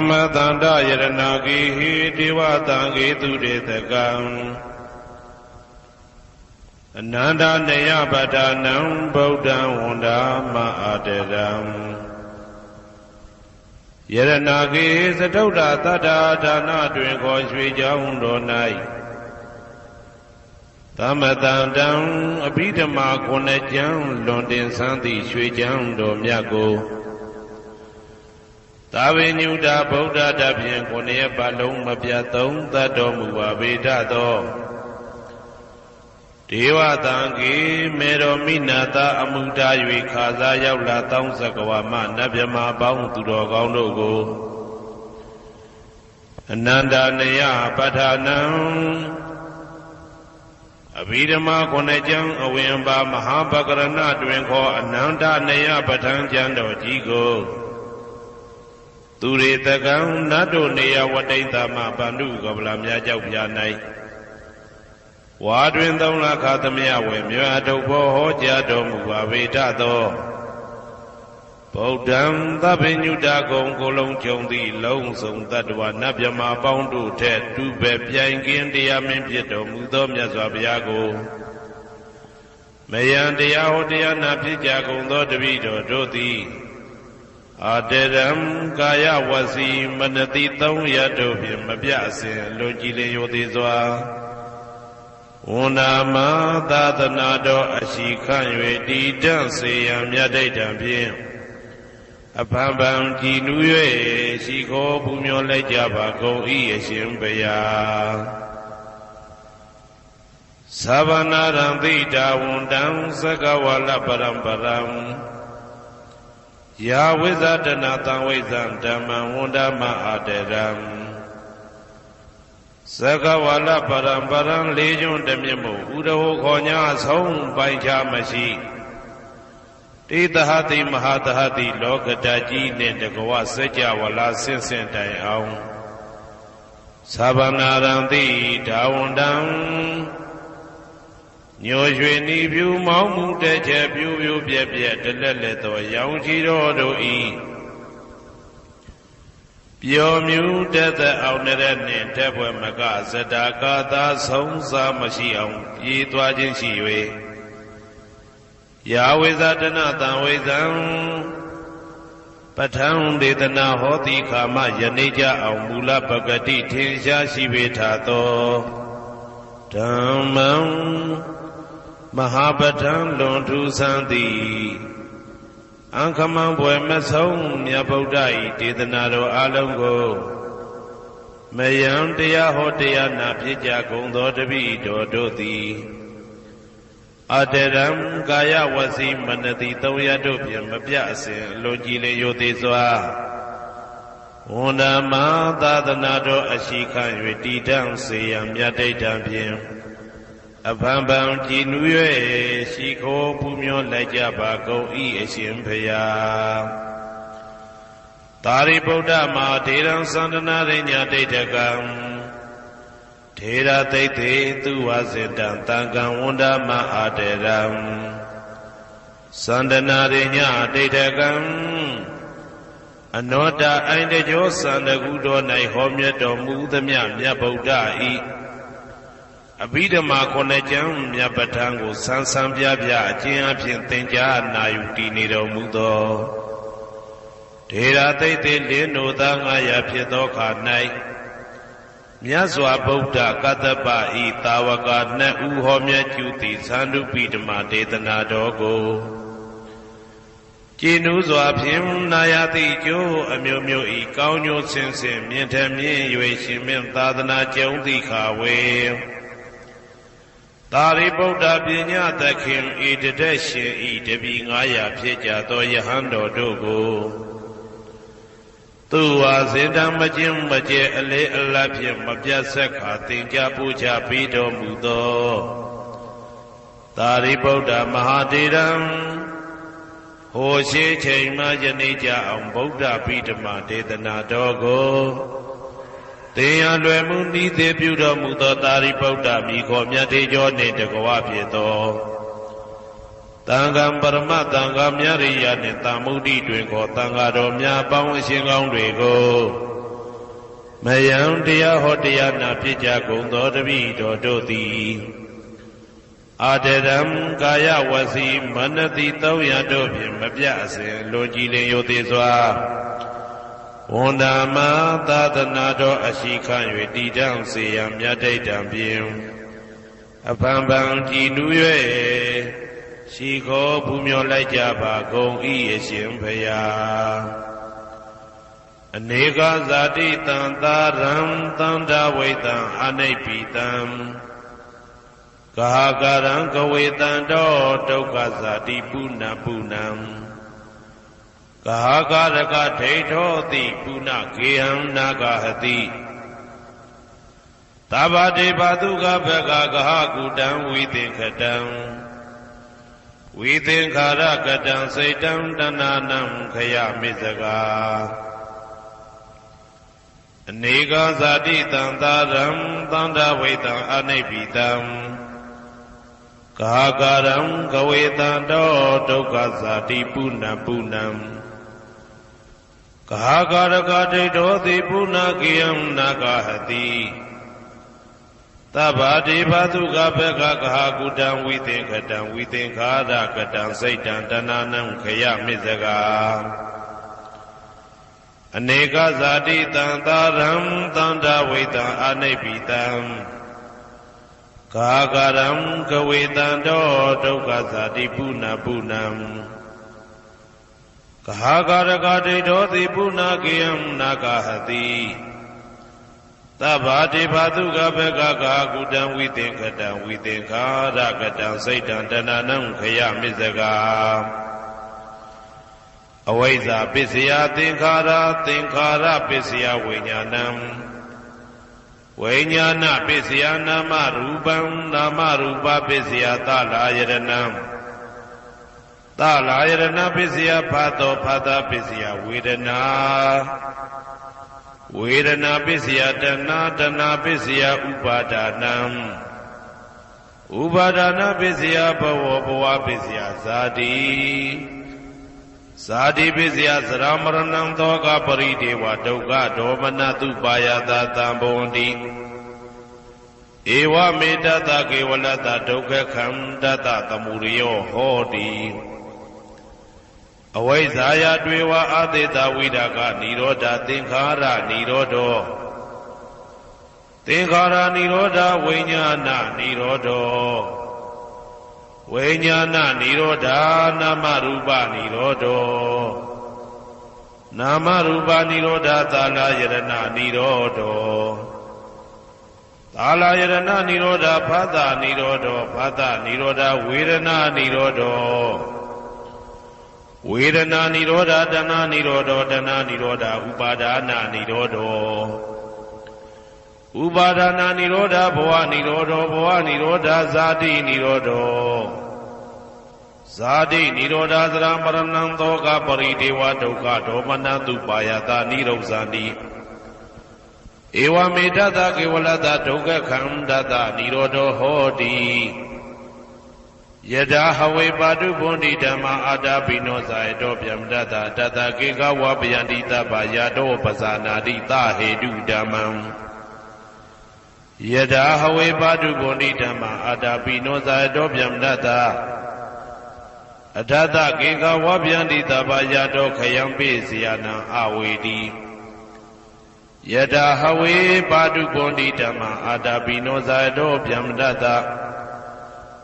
မတန္တယရဏဂိဟိဒေဝတံဂေတုရေတကံအနန္တနေယပဒနံဗုဒ္ဓံဝန္ဒာမအာတရံယရဏဂိသတုဒ္ဓသတ္တာဒါနတွင်ခေါ်ရွှေကြောင်းတော်၌သမတန္တံအဘိဓမ္မာခုနှစ်ကျမ်းလွန်တင်ဆန်းသည့်ရွှေကြောင်းတော်မြတ်ကိုသာဝေညုတာဗုဒ္ဓတဖြင့်ခုနှစ်ရက်ပတ်လုံးမပြတ်သုံးသတ်တော်မူပါဗေဒသောဒေဝတံကေမေတော်မိနာတာအမှုတာ၍ခါစားရောက်လာတောင်းစကဝါမနတ်မြမာပေါင်းသူတော်ကောင်းတို့ကိုအနန္တနေယပဋ္ဌာနံအဘိဓမ္မာခုနှစ်ကျမ်းအဝင်ပါမဟာပကရဏတွင်ခေါ်အနန္တနေယပဋ္ဌာန်းကျမ်းတော်ကြီးကိုသူရေတကံနတ်တို့နေယဝတိတမဗန္ဓုကပလာများကြောက်ပြ၌ဝါတွင်3လခါသမယဝေမြတ်ထုတ်ဖို့ဟောကြားတော်မူပါဗေဒသောဗုဒ္ဓံသဗ္ဗညုတကုံကိုလုံးကြုံသည့်လုံးစုံတတ္တဝနတ်မြမာပေါင်းတို့ထက်တူပဲပြိုင်ကင်းတရားမင်းဖြစ်တော်မူသောမြတ်စွာဘုရားကိုမယံတရားဟောတရားနာဖြစ်ကြကုန်သောတပည့်တော်တို့သည်အာတရံကာယဝစီမနတိ3ရတို့ဖြင့်မပြအစဉ်လွန်ကြည်လင်ရိုသေစွာဝန္ဒာမသာသနာတော်အရှိခန့်၍တည်တံ့စေရန်မြတ်ဒိဋ္ဌံဖြင့်အဖန်ဖန်ကြည်နူး၍ရှိခိုးပူမျောလိုက်ကြပါကုန်၏အရှင်ဘုရားသဗ္ဗနာရံသိတာဝန္တံသကဝါလပရံပရံယာဝိဇာတနာတံဝိဇံဓမ္မံဝန္ဒမအာတရံသကဝါလပရံပရံလေးကျွန်းတမြင့်မို့ဥဒဟောခေါ်ညာဆုံးပိုင်ခြားမရှိတေတဟတိမဟာတဟတိလောကတကြီးနှင့်တကဝစัจ java လာဆင့်ဆင့်တိုင်အောင်သဗ္ဗနာရံတိဒါဝန္တံညိုရွှေနီဖြူမောင်းမှုတဲ့ချက်ပြူပြူပြက်ပြက်တလက်လက်သောရောင်ချီတော်တို့ဤပျော်မြူတတ်တဲ့အောင်တဲ့နှင့်တက်ပွဲမကဇတာကာသာဆုံးစားမရှိအောင်ပြေးသွားခြင်းရှိ၍ယာဝိဇာတနာတံဝိဇံပဋ္ဌာန်းဒေသနာဟောတိခာမယနေ့ကြအောင်မူလပဂတိထင်ရှားရှိပေထသောဓမ္မံမဟာပဋ္ဌာန်းလွန်ထူးဆန်းသည်အံခမံဘွယ်မဆုံးမြတ်ဗုဒ္ဓ၏ဒေသနာတော်အလုံးကိုမယံတရားဟောတရားနာဖြစ်ကြကုန်သောတပည့်တော်တို့သည်အတရံကာယဝစီမနတိ3ရတို့ဖြင့်မပြအစဉ်အလွန်ကြည်လင်ရိုသေစွာဝန္ဒမသာသနာတော်အရှိခန့်၍တည်တံ့စေရန်မြတ်ဒိဋ္ဌံဖြင့်အဖန်ဖန်ကြည်နူး၍ရှိခိုးပူမျောလိုက်ကြပါကုန်၏အရှင်ဘုရားသာရိပုတ္တမဟာထေရံသန္တနာရိညာဒိဋ္ဌကံထေရသိတ္တေသူဝစေတံတံကံဝန္ဒမအာတရံသန္တနာရိညာဒိဋ္ဌကံအနောတအိုင်တကျောသန္တကုတော်၌ဟောမြတ်တော်မူသမျှမြတ်ဗုဒ္ဓဤအဘိဓမ္မာခုနှစ်ကျမ်းမြတ်ပဋ္ဌာန်းကိုဆန်းဆန်းပြပြအကျဉ်းအဖြစ်သင်ကြားနာယူတည်နေတော်မူသောထေရသိတ္တေလင်းတို့သား900ဖြစ်သောခါ၌မြတ်စွာဘုရားကတ္တပဤတာဝက2ဦးဟောမြတ်ကျူသည်သန္ဓုပိဓမ္မာဒေသနာတော်ကိုကျင့်ဥစွာဖြင့်နာယတိကျိုးအမျိုးမျိုးဤကောင်းကျိုးဆင်းဆင်းမြင့်ထမြင့်၍ရှင်မြတ်သာသနာကျုံသည့်ခါဝေသာရိပုတ္တပညာသခင်ဤတတက်ရှင်ဤတပည့်900ဖြစ်ကြသောယဟန်တော်တို့ကိုသူဝါစင်တံမကျင်းမကျဲအလေးအလတ်ဖြင့်မပြတ်ဆက်ခါသင်ကြားပူဇော်ပေးတော်မူသောသာရိပုတ္တမဟာတေရံဟိုရှိချိန်မှယနေ့ကြအောင်ဗုဒ္ဓပိဓမ္မာဒေသနာတော်ကိုသင်ရလွယ်မှုဤသေးပြုတော်မူသောသာရိပုတ္တမိခေါ်မြတ်တေကျော်နှင့်တကွာဖြစ်သောတန်ခါပရမတန်ခါမြရိယနှင့်တာမုဒ္ဒိတွင်ခေါ်တန်ခါတော်များပေါင်းအရှင်ကောင်းတွေကို မယံတရားဟောတရားနာဖြစ်ကြကုန်သောတပည့်တော်တို့သည်အာတရံကာယဝစီမနတိ300တို့ဖြင့်မပြအစဉ်လွန်ကြည်လင်ရိုသေစွာဝန်တာမသာသနာတော်အရှိခံ၍တည်တံ့စေရန်မြတ်တိတ်တံဖြင့်အဖန်ဖန်ကြည်နူး၍ရှိခေါ်ပူမျောလိုက်ကြပါကုန်၏အရှင်ဘုရားအနေကဇာတိတံသာရံသန္တာဝိတံအနိပိတံကာကရံကဝေတံတောဒုက္ခဇာတိပုဏ္ဏပုဏ္ဏံကာကရကဒိဋ္ဌောတိပုဏ္ဏကေဟံနာဂဟတိသဗ္ဗတေဘသုကဘဂကဟကုတံဝိသင်္ခတံဝိသင်္ခာရကတံစိတ်တံတဏနံခယမိစကာအနေကဇာတိတံသာရံသန္တာဝိတံအနိပိတံကာကရံကဝေတံတောဒုက္ခဇာတိပုဏ္ဏပုဏ္ဏံကာကရကဒိဋ္ဌောတိပုဏ္ဏကေယံနာဂဟတိသဗ္ဗတေဘသုကဘဂကဟကုတံဝိသင်္ခတံဝိသင်္ခာရကတံစိတ်တံတဏနံခယမိစကာအနေကဇာတိတံသာရံသန္တာဝိတံအနိပိတံကာကရံကဝေတံတောဒုက္ခဇာတိပုဏ္ဏပုဏ္ဏံကာကရကဒိဋ္ဌောတိပုဏ္ဏကေယံနာဂဟတိသဗ္ဗတေဘသုကဘဂကကုတံဝိသင်္ခတံဝိသင်္ခာရကတံစိတ်တံတဏနံခယမိစကာအဝိဇ္ဇာပစ္စယသင်္ခါရသင်္ခါရပစ္စယဝိညာဏံဝိညာဏပစ္စယနာမရူပံနာမရူပပစ္စယသလာယရဏံသလာယရဏပစ္စယဖတ်သောဖတ်တာပစ္စယဝေဒနာဝေဒနာပစ္စယတဏတဏပစ္စယဥပါဒနံဥပါဒနာပစ္စယဘဝဘဝပစ္စယဇာတိဇာတိပစ္စယသရမရဏံသောကပရိဒေဝဒုက္ခဒေါမနတုပါယတာတံဘဝန္တိဧဝမေတ္တကေဝလတ္တဒုက္ခခန္တတသမုရိယောဟောတိအဝိဇ္ဇာယတွေဝအာသေတဝိဒါကနိရောဓသင်္ခါရနိရောဓောသင်္ခါရနိရောဓဝိညာဏနိရောဓောဝိညာဏနိရောဓနာမရူပနိရောဓောနာမရူပနိရောဓသာလယရဏနိရောဓောသာလယရဏနိရောဓဖသနိရောဓောဖသနိရောဓဝေဒနာနိရောဓောဝေဒနာနိရောဓတဏနိရောဓတဏနိရောဓဥပါဒနာနိရောဓဥပါဒနာနိရောဓဘဝနိရောဓဘဝနိရောဓဇာတိနိရောဓဇာတိနိရောဓသရမရဏံသောကပရိဒေဝဒုက္ခဒေါမနတုပါယတာနိရောဇာတိဧဝမေတ္တကေဝလတ္တဒုက္ခခန္တတနိရောဓဟောတိယထာဟဝေပါတုဗုန်တိဓမ္မာအာတာပိနောဇာယတောဗျမတတတတကေကဝပယန္တိတပယာတောပဇာနာတိသဟေတုဓမ္မံယထာဟဝေပါတုဗုန်တိဓမ္မာအာတာပိနောဇာယတောဗျမတတအထတကေကဝပယန္တိတပယာတောခယံပိစီယနံအဝေတိယထာဟဝေပါတုဗုန်တိဓမ္မာအာတာပိနောဇာယတောဗျမတတ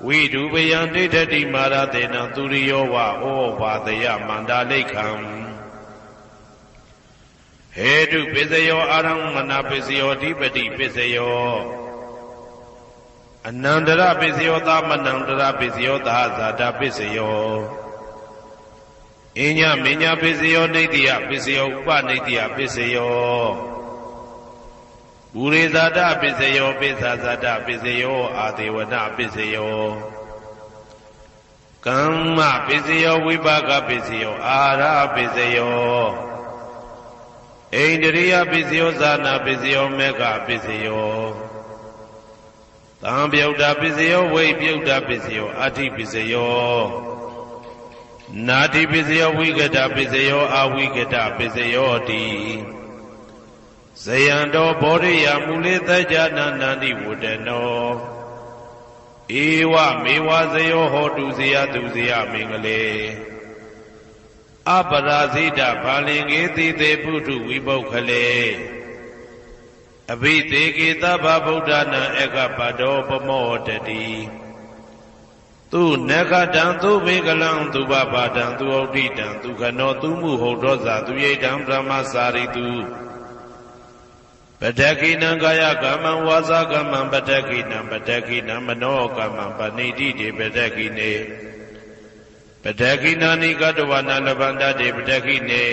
ဝိဒုပယံဒိဋ္ဌတိမာရတေနံသူရိယောဝဩဘာတယမန္တာလိခံဟေတုပစ္စယောအာရမဏပစ္စယောဓိပတိပစ္စယောအနန္တရပစ္စယောသမနန္တရပစ္စယောသာဇာတပစ္စယောအညမညပစ္စယောနိတ္တိယပစ္စယောဥပနိတ္တိယပစ္စယောဥရိဇာတပစ္စယောပိစ္ဆာဇာတပစ္စယောအာဒေဝနပစ္စယောကမ္မပစ္စယောဝိပါကပစ္စယောအာရပစ္စယောဣန္ဒရိယပစ္စယောဇာနာပစ္စယောမေဃပစ္စယောသံပြုတ်တာပစ္စယောဝိပြုတ်တာပစ္စယောအဋ္ဌိပစ္စယောနာတိပစ္စယောဝိကတပစ္စယောအဝိကတပစ္စယောတိ ဇယံတော်ဘောရိယမူလေတကြနာနန္တိဝတ္တနောဧဝမေဝဇယောဟောတုဇယတုဇယမင်္ဂလေအပရာဇိတဘာလင်္ကေတိတေပုထုဝိပုခ္ခလေအဘိသေကေသဗ္ဗဗုဒ္ဓနာဧကပတောပမောတတိသူနခတံသူဘေကလံသူဘဘာတံသူဩဋိတံသူခနောသူမှုဟုတ်သောဇာသူယိတံဗြဟ္မစာရိတုပတ္တကိနံကာယကမ္မံဝါစာကမ္မံပတ္တကိနံပတ္တကိနံမနောကမ္မံပဏိတိတေပတ္တကိနေပတ္တကိနာနိကတဝနာလဗန္တတေပတ္တကိနေ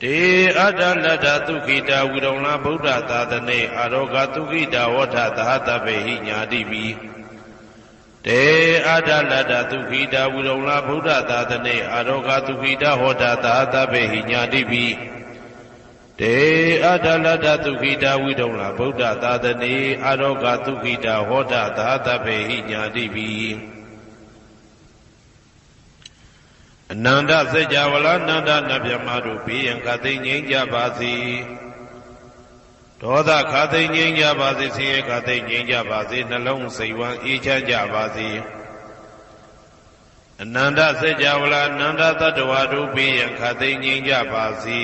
တေအတ္တလတ္တသုခိတာဝိရုံလဗုဒ္ဓသာသနေအာရောဂသုခိတာဝဋ္ဌသဟတပေဟိညာတိပိတေအတ္တလတ္တသုခိတာဝိရုံလဗုဒ္ဓသာသနေအာရောဂသုခိတာဟောတသဟတပေဟိညာတိပိတေအတ္တလတ္တသုခိတာဝိရုံလဗုဒ္ဓသာသနေအာရောဂသုခိတာဟောတသဟတပေဟိညာတိပိအနန္တစัจ java လာနန္ဒနဗျမတို့ဘေးရန်ခသိငြိမ်းကြပါစေဒေါသခသိငြိမ်းကြပါစေဆင်းရဲခသိငြိမ်းကြပါစေနှလုံးစိတ်ဝမ်းအေးချမ်းကြပါစေအနန္တစัจ java လာနန္ဒတတ္တဝါတို့ဘေးရန်ခသိငြိမ်းကြပါစေ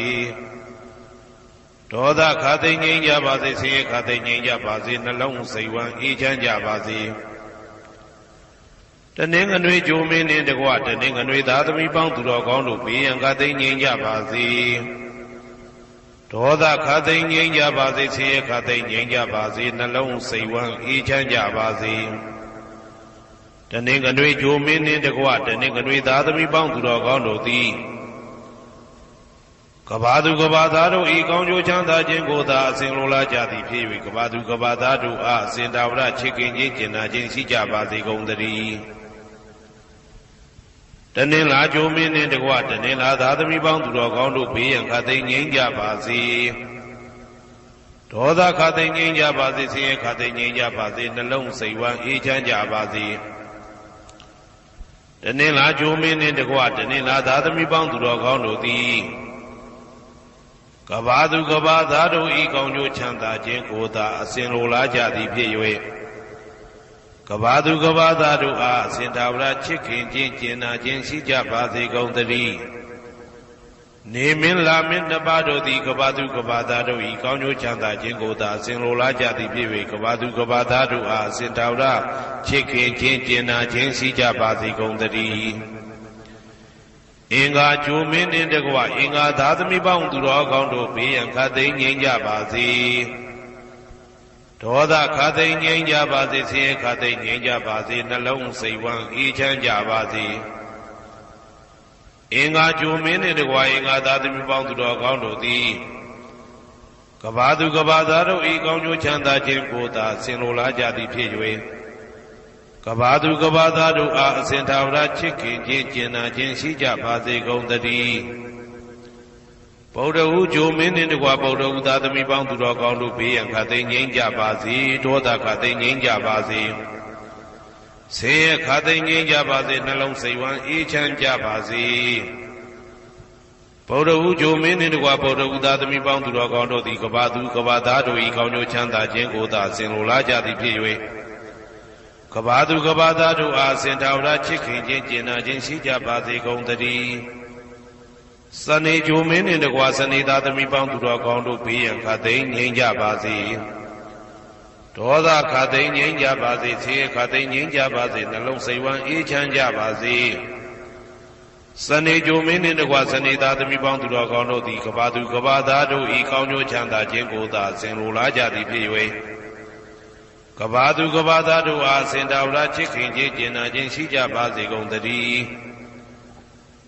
ဒေါသခသိငြိမ်းကြပါစေဆင်းရဲခသိငြိမ်းကြပါစေနှလုံးစိတ်ဝမ်းအေးချမ်းကြပါစေတနင်္ဂနွေဂျိုမင်းနှင့်တကွတနင်္ဂနွေသားသမီးပေါင်းသူတော်ကောင်းတို့ဘေးရန်ခသိငြိမ်းကြပါစေဒေါသခသိငြိမ်းကြပါစေဆင်းရဲခသိငြိမ်းကြပါစေနှလုံးစိတ်ဝမ်းအေးချမ်းကြပါစေတနင်္ဂနွေဂျိုမင်းနှင့်တကွတနင်္ဂနွေသားသမီးပေါင်းသူတော်ကောင်းတို့သည်ကဘာသူကဘာသားတို့ဤကောင်းကျိုးချမ်းသာခြင်းကိုသာအစဉ်လိုလားကြသည်ဖြစ်၍ကဘာသူကဘာသားတို့အားအစဉ်တာဝရချစ်ခင်ခြင်းကျင်နာခြင်းရှိကြပါစေကုန်သတည်းတနင်္လာဂျိုမင်းနှင့်တကွတနင်္လာသားသမီးပေါင်းသူတော်ကောင်းတို့ဘေးရန်ခသိငြိမ်းကြပါစေဒေါသခသိငြိမ်းကြပါစေဆင်းရဲခသိငြိမ်းကြပါစေနှလုံးစိတ်ဝမ်းအေးချမ်းကြပါစေတနင်္လာဂျိုမင်းနှင့်တကွတနင်္လာသားသမီးပေါင်းသူတော်ကောင်းတို့သည်ကဘာသူကဘာသားတို့ဤကောင်းကျိုးချမ်းသာခြင်းကိုသာအစဉ်လိုလားကြသည်ဖြစ်၍ကဘာသူကဘာသားတို့အားအစဉ်သာဝရချစ်ခင်ခြင်းကျင်နာခြင်းရှိကြပါစေကုန်သတည်းနေမင်းလာမင်းနှစ်ပါးတို့သည်ကဘာသူကဘာသားတို့ဤကောင်းကျိုးချမ်းသာခြင်းကိုသာအစဉ်လိုလားကြသည်ဖြစ်၍ကဘာသူကဘာသားတို့အားအစဉ်သာဝရချစ်ခင်ခြင်းကျင်နာခြင်းရှိကြပါစေကုန်သတည်းအင်္ဂါဂျိုမင်းနှင့်တကွအင်္ဂါသားသမီးပေါင်းသူတော်ကောင်းတို့ဘေးရန်ခသိငြိမ်းကြပါစေဒေါသခသိငြိမ်းကြပါစေဆင်းရဲခသိငြိမ်းကြပါစေနှလုံးစိတ်ဝမ်းအေးချမ်းကြပါစေအင်္ဂါဂျိုမင်းနှင့်တကွအင်္ဂါသားသမီးပေါင်းသူတော်ကောင်းတို့သည်ကဘာသူကဘာသားတို့ဤကောင်းကျိုးချမ်းသာခြင်းကိုသာဆင်လိုလားကြသည်ဖြစ်၍ကဘာသူကဘာသားတို့အားအစဉ်သာဝရချစ်ခင်ခြင်းကျင်နာခြင်းရှိကြပါစေကုန်သတည်းဗုဒ္ဓဟူဂျိုမင်းနှင့်တကွဗုဒ္ဓဟူသားသမီးပေါင်းသူတော်ကောင်းတို့ဘေးရန်ခသိငြိမ်းကြပါစေဒေါသခသိငြိမ်းကြပါစေဆင်းရဲခသိငြိမ်းကြပါစေနှလုံးစိတ်ဝမ်းအေးချမ်းကြပါစေဗုဒ္ဓဟူဂျိုမင်းနှင့်တကွဗုဒ္ဓဟူသားသမီးပေါင်းသူတော်ကောင်းတို့သည်ကဘာသူကဘာသားတို့၏ကောင်းကျိုးချမ်းသာခြင်းကိုသာဆင်လိုလားကြသည်ဖြစ်၍ကဘာသူကဘာသားတို့အားစင်ထာဝရချစ်ခင်ခြင်းကျင်နာခြင်းရှိကြပါစေကုန်သတည်းစနေဂျိုမင်းနှင့်တကွစနေသားသမီးပေါင်းသူတော်ကောင်းတို့ဘေးရန်ခသိငြိမ်းကြပါစေဒေါသခသိငြိမ်းကြပါစေဆင်းရဲခသိငြိမ်းကြပါစေနှလုံးစိတ်ဝမ်းအေးချမ်းကြပါစေစနေဂျိုမင်းနှင့်တကွစနေသားသမီးပေါင်းသူတော်ကောင်းတို့သည်ကဘာသူကဘာသားတို့ဤကောင်းကျိုးချမ်းသာခြင်းကိုသာဆင်လိုလားကြသည်ဖြစ်၍ကဘာသူကဘာသားတို့အားစင်တာဝရချစ်ခင်ခြင်းကျင်နာခြင်းရှိကြပါစေကုန်သတည်း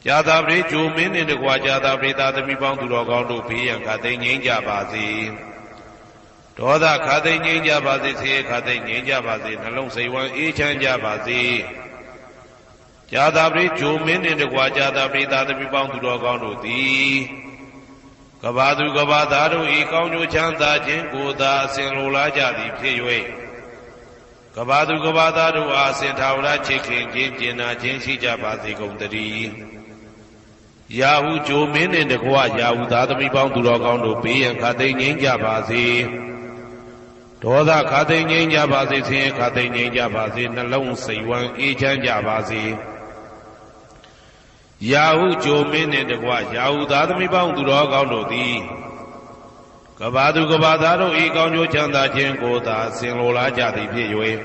ဇာတာပရိဂျိုမင်းနှင့်တကွာဇာတာပရိသားသမီးပေါင်းသူတော်ကောင်းတို့ဘေးရန်ခသိငြိမ်းကြပါစေဒေါသခသိငြိမ်းကြပါစေဆင်းရဲခသိငြိမ်းကြပါစေနှလုံးစိတ်ဝမ်းအေးချမ်းကြပါစေဇာတာပရိဂျိုမင်းနှင့်တကွာဇာတာပရိသားသမီးပေါင်းသူတော်ကောင်းတို့သည်ကဘာသူကဘာသားတို့ဤကောင်းကျိုးချမ်းသာခြင်းကိုသာအစဉ်လိုလားကြသည်ဖြစ်၍ကဘာသူကဘာသားတို့အားစင်ထာဝရချစ်ခင်ခြင်းကျင်နာခြင်းရှိကြပါစေကုန်သတည်း ရာဟုဂျိုမင်းနှင့်တကွရာဟုသားသမီးပေါင်းသူတော်ကောင်းတို့ဘေးရန်ခါသိမ်းငြိမ်းကြပါစေဒေါသခါသိမ်းငြိမ်းကြပါစေဆင်းရဲခါသိမ်းငြိမ်းကြပါစေနှလုံးစိတ်ဝမ်းအေးချမ်းကြပါစေရာဟုဂျိုမင်းနှင့်တကွရာဟုသားသမီးပေါင်းသူတော်ကောင်းတို့သည်ကဘာသူကဘာသားတို့ဤကောင်းကျိုးချမ်းသာခြင်းကိုသာဆင်လိုလားကြသည်ဖြစ်၍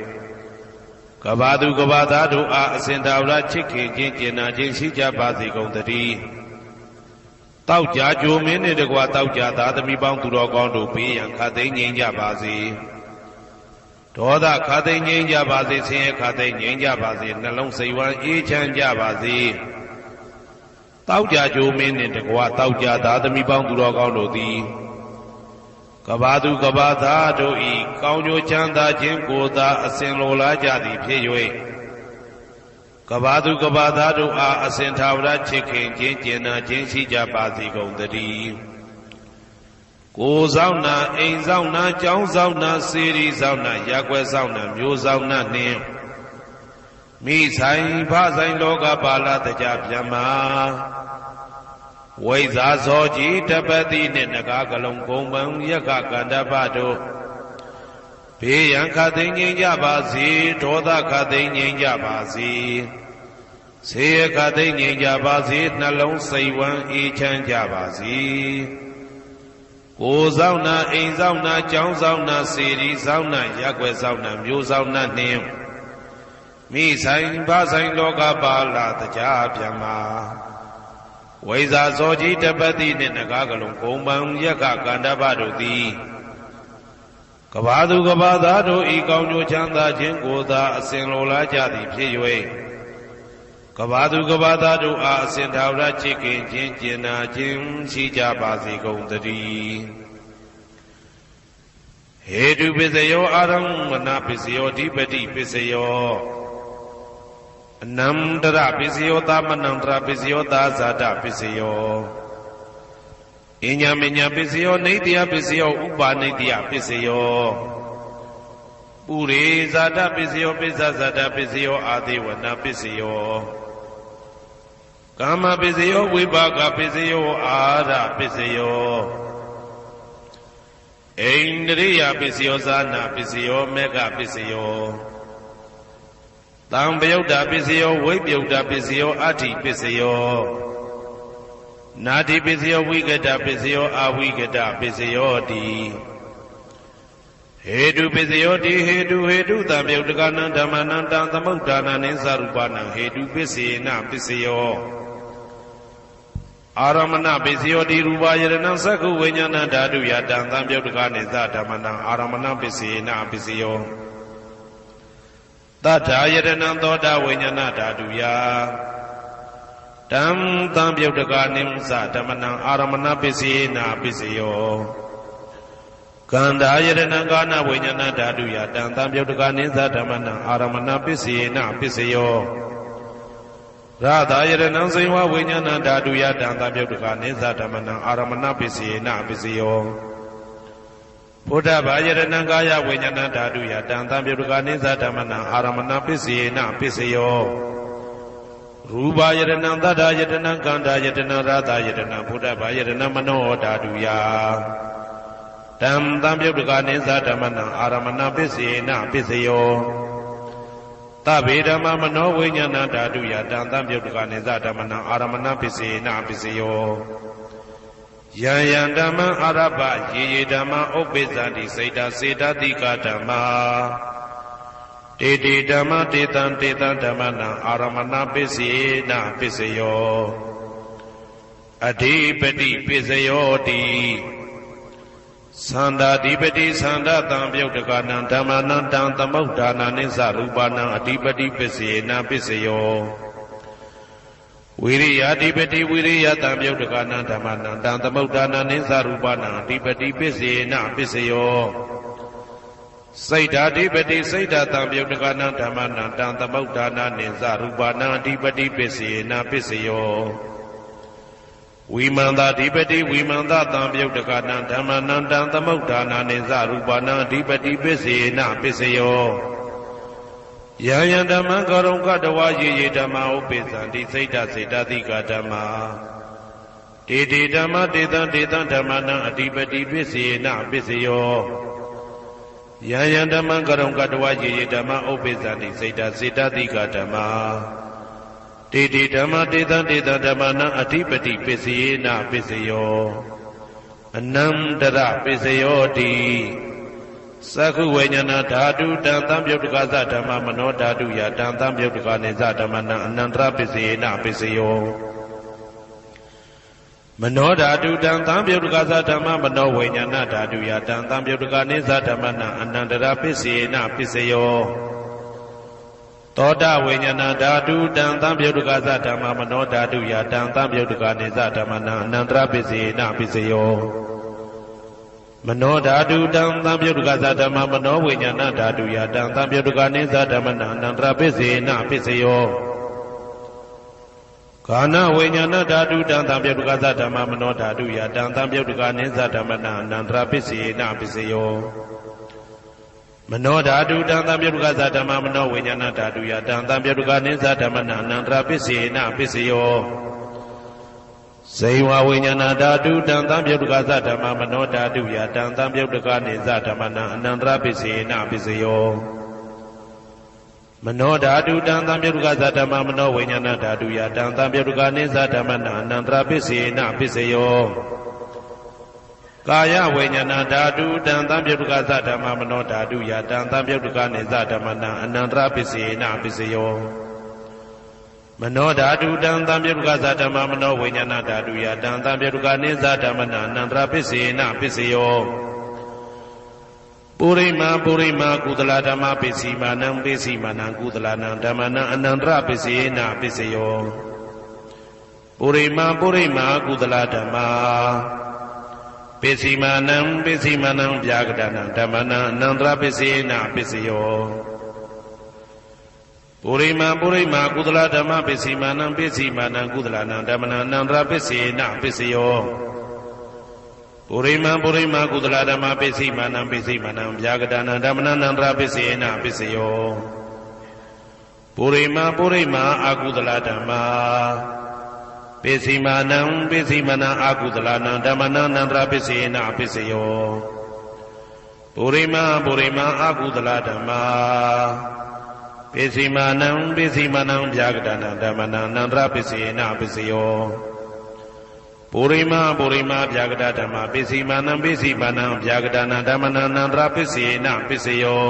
ကဘာသူကဘာသားတို့အားအစဉ်တာဝရချစ်ခင်ခြင်းကျင်နာခြင်းရှိကြပါစေကုန်သတည်းတောက်ကြကြိုမင်းနှင့်တကွတောက်ကြသားသမီးပေါင်းသူတော်ကောင်းတို့ဘေးရန်ခါသိမ်းငြိမ်းကြပါစေဒေါသခါသိမ်းငြိမ်းကြပါစေဆင်းရဲခါသိမ်းငြိမ်းကြပါစေနှလုံးစိတ်ဝမ်းအေးချမ်းကြပါစေတောက်ကြကြိုမင်းနှင့်တကွတောက်ကြသားသမီးပေါင်းသူတော်ကောင်းတို့သည်ကဘာသူကဘာသားတို့ဤကောင်းကျိုးချမ်းသာခြင်းကိုသာအစဉ်လိုလားကြသည်ဖြစ်၍ကဘာသူကဘာသားတို့အားအစဉ်ထာဝရချစ်ခင်ခြင်းကျင်နာခြင်းရှိကြပါစေကုန်သတည်းကိုယ်ဆောင်နာအိမ်ဆောင်နာကျောင်းဆောင်နာစေရီဆောင်နာရပ်ကွက်ဆောင်နာမျိုးဆောင်နာနှင့်မိဆိုင်ဖဆိုင်လောကပါဠတကြဗျမဝိဇာဇောကြီးတပတိနှင့်နဂါကလုံးကုံပံယက္ခကန္တပတို့ဘေးရန်ခသိမ်းငြိမ်းကြပါစေဒေါသခသိမ်းငြိမ်းကြပါစေဆေးရခသိမ်းငြိမ်းကြပါစေနှလုံးစိတ်ဝမ်းအေးချမ်းကြပါစေကိုယ်ဆောင်နာအိမ်ဆောင်နာကျောင်းဆောင်နာစေရီဆောင်နာရပ်ကွက်ဆောင်နာမျိုးဆောင်နာနှင့်မိဆိုင်ဖဆိုင်လောကပါဠတကြဗျမဝိဇာဇောကြီးတပတိနှင့်နဂါကလုံးဂုံပံယက္ခကန္တပတို့သည်ကဘာသူကဘာသားတို့ဤကောင်းကျိုးချမ်းသာခြင်းကိုသာအစဉ်လိုလားကြသည်ဖြစ်၍ကဘာသူကဘာသားတို့အားအစဉ်ထာဝရချစ်ခင်ခြင်းကျင်နာခြင်းရှိကြပါစေကုန်သတည်းဟေတုပစ္စယောအာရမဏပစ္စယောဓိပတိပစ္စယောအနန္တရပစ္စယောသမနန္တရပစ္စယောသာဇာတပစ္စယောအညမညပစ္စယောနေတ္တယပစ္စယောဥပါနေတ္တယပစ္စယောပုရိဇာတပစ္စယောပိစ္ဆဇာတပစ္စယောအာသေဝနာပစ္စယောကာမပစ္စယောဝိပါကပစ္စယောအာရပစ္စယောဣန္ဒရိယပစ္စယောဇာနာပစ္စယောမေဃပစ္စယောတံပယုတ်တာပစ္စယောဝိပယုတ်တာပစ္စယောအဋ္ဌိပစ္စယောနာတိပစ္စယောဝိကတပစ္စယောအဝိကတပစ္စယောတိဟေတုပစ္စယောတိဟေတုတံပယုတ်တကနံဓမ္မနံတံသမုဋ္ဌာနံနိသရူပနံဟေတုပစ္စေနပစ္စယောအာရမဏပစ္စယောတိရူပယရဏံသက္ခုဝိညာဏဓာတုယတံသံပယုတ်တကနိသဓမ္မနံအာရမဏပစ္စေနပစ္စယောတထာယတနံသောတာဝိညာဏဓာတုယတံသံပယုတ်တကနိသဓမ္မနံအာရမဏပစ္စေနပစ္စယောကန္တာယတနံကာနဝိညာဏဓာတုယတံသံပယုတ်တကနိသဓမ္မနံအာရမဏပစ္စေနပစ္စယောရသာယတနံစေဝဝိညာဏဓာတုယတံသံပယုတ်တကနိသဓမ္မနံအာရမဏပစ္စေနပစ္စယောဘုဒ္ဓဘာယတနံကာယဝိညာဏဓာတုယတံသံပယုတ်တကနိသဓမ္မနံအာရမဏပစ္စေနပစ္စယောရူပယတနံသတ္တယတနံကန္တာယတနံရသယတနံဘုဒ္ဓဘာယတနံမနောဓာတုယတံသံပယုတ်တကနိသဓမ္မနံအာရမဏပစ္စေနပစ္စယောသဗ္ဗေဓမ္မမနောဝိညာဏဓာတုယတံသံပယုတ်တကနိသဓမ္မနံအာရမဏပစ္စေနပစ္စယောယံယံဓမ္မအာရပယေယေဓမ္မဥပ္ပိသန္တိစေတစေတတိကဓမ္မာတေတေဓမ္မတေတံဓမ္မနံအာရမဏပစ္စေနပစ္စယောအဓိပတိပစ္စယောတိသန္တာဓိပတိသန္တာတံပယုတ်တကနံဓမ္မနံတံသမုဋ္ဌာနနိသရူပနံအဓိပတိပစ္စေနပစ္စယောဝိရိယဓိပတိဝိရိယတံပယုတ်တကနံဓမ္မနံတံသမုဋ္ဌာနနိသရူပနံအဓိပတိပစ္စေနပစ္စယောစိတ်ဓာဓိပတိစိတ်ဓာတံပယုတ်တကနံဓမ္မနံတံသမုဋ္ဌာနနိသရူပနံအဓိပတိပစ္စေနပစ္စယောဝိမန္တာဓိပတိဝိမန္တတံပယုတ်တကနံဓမ္မနံတံသမုဋ္ဌာနနိသရူပနံအဓိပတိပစ္စေနပစ္စယောယံယံဓမ္မံကရုံကတဝါယေယေဓမ္မဥပ္ပိသန္တိစိတ်ဓာစေတသိကဓမ္မာ တေတေဓမ္မတေတံတေတံဓမ္မနံအဓိပတိပစ္စေနပစ္စယောယံယံဓမ္မံကရုံကတဝယေယေဓမ္မဥပ္ပိသတိစိတ်တစေတတိကဓမ္မတေတေဓမ္မတေတံတေတံဓမ္မနံအဓိပတိပစ္စေနပစ္စယောအနန္တရပစ္စယောတိသက္ခုဝိညာဏဓာတုတံသံပြုတ်တကသဓမ္မမနောဓာတုယတံသံပြုတ်တကနေသဓမ္မနံအနန္တရပစ္စေနပစ္စယောမနောဓာတုတံသံပြုတ်တကသဓမ္မမနောဝိညာဏဓာတုယတံသံပြုတ်တကနေသဓမ္မနံအနန္တရပစ္စေနပစ္စယောသောတဝိညာဏဓာတုတံသံပြုတ်တကသဓမ္မမနောဓာတုယတံသံပြုတ်တကနေသဓမ္မနံအနန္တရပစ္စေနပစ္စယောမနောဓာတုတံသံပြုတ်တကသဓမ္မမနောဝိညာဏဓာတုယတံသံပြုတ်တကနေသဓမ္မနံအနန္တရပစ္စေနပစ္စယောကာနဝိညာဏဓာတုတံသံပြုတ်တကသဓမ္မမနောဓာတုယတံသံပြုတ်တကနေသဓမ္မနံအနန္တရပစ္စေနပစ္စယောမနောဓာတုတံသံပြုတ်တကသဓမ္မမနောဝိညာဏဓာတုယတံသံပြုတ်တကနေသဓမ္မနံအနန္တရပစ္စေနပစ္စယောဇေဝဝိညာဏဓာတုတံသံပြုတ်တကသဓမ္မမနောဓာတုယတံသံပြုတ်တကနေသဓမ္မနံအနန္တရပစ္စေနပစ္စယောမနောဓာတုတံသံပြုတ်တကသဓမ္မမနောဝိညာဏဓာတုယတံသံပြုတ်တကနေသဓမ္မနံအနန္တရပစ္စေနပစ္စယောကာယဝိညာဏဓာတုတံသံပြုတ်တကသဓမ္မမနောဓာတုယတံသံပြုတ်တကနေသဓမ္မနံအနန္တရပစ္စေနပစ္စယောမနောဓာတုတံသံပြုတ်တကသဓမ္မမနောဝိညာဏဓာတုယတံသံပြုတ်တကနေသဓမ္မနံအနန္တရပစ္စေနပစ္စယောပုရိမာပုရိမာကုသလဓမ္မပစ္စီမာနံပစ္စီမာနံကုသလနံဓမ္မနံအနန္တရပစ္စေနပစ္စယောပုရိမာပုရိမာကုသလဓမ္မပစ္စီမာနံပစ္စီမာနံဗျာကတနံဓမ္မနံအနန္တရပစ္စေနပစ္စယောပုရိမာပုရိမာကုသလဓမ္မပစ္စီမာနံပစ္စီမာနံကုသလနံဓမ္မနံအနန္တရပစ္စေနပစ္စယောပုရိမာပုရိမာကုသလဓမ္မပစ္စီမာနံပစ္စီမာနံဗျာကတနံဓမ္မနံအနန္တရပစ္စေနပစ္စယောပုရိမာပုရိမာအာကုသလဓမ္မပစ္စီမာနံပစ္စီမာနံအာကုသလနံဓမ္မနံအနန္တရပစ္စေနပစ္စယောပုရိမာပုရိမာအာကုသလဓမ္မပစ္စီမာနံပစ္စီမာနံဗျာကတနံဓမ္မနံအနန္တရပစ္စေနပစ္စယောပုရိမာပုရိမာဗျာကတဓမ္မပစ္စီမာနံပစ္စီမာနံဗျာကတနံဓမ္မနံအနန္တရပစ္စေနပစ္စယော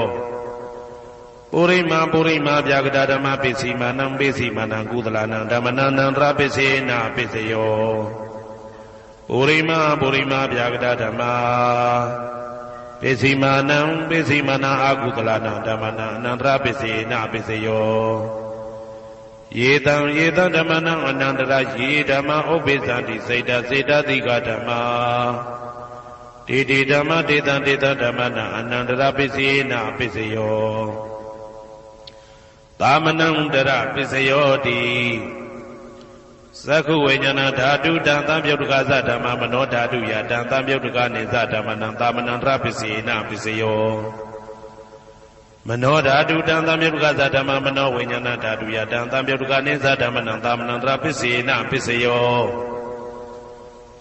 ပုရိမာပုရိမာဗျာကတဓမ္မပစ္စီမာနံပစ္စီမာနံကုသလနံဓမ္မနံအနန္တရပစ္စေနပစ္စယောပုရိမာပုရိမာဗျာကတဓမ္မပစ္စီမာနံပစ္စီမာနံအာကုသလနံဓမ္မနံအနန္တရပစ္စေနပစ္စယောယေတံယေတံဓမ္မနံအနန္တရယေဓမ္မဥပ္ပိသတိစိတ်တစေတသိကဓမ္မတေတေဓမ္မတေတံတေတံဓမ္မနံအနန္တရပစ္စေနပစ္စယောသာမနံတရပစ္စယောတိသက္ခုဝိညာဏဓာတုတံသံပြုတ်တကသဓမ္မမနောဓာတုယတံသံပြုတ်တကနေသဓမ္မနံသာမနံတရပစ္စေနပစ္စယောမနောဓာတုတံသံပြုတ်တကသဓမ္မမနောဝိညာဏဓာတုယတံသံပြုတ်တကနေသဓမ္မနံသာမနံတရပစ္စေနပစ္စယော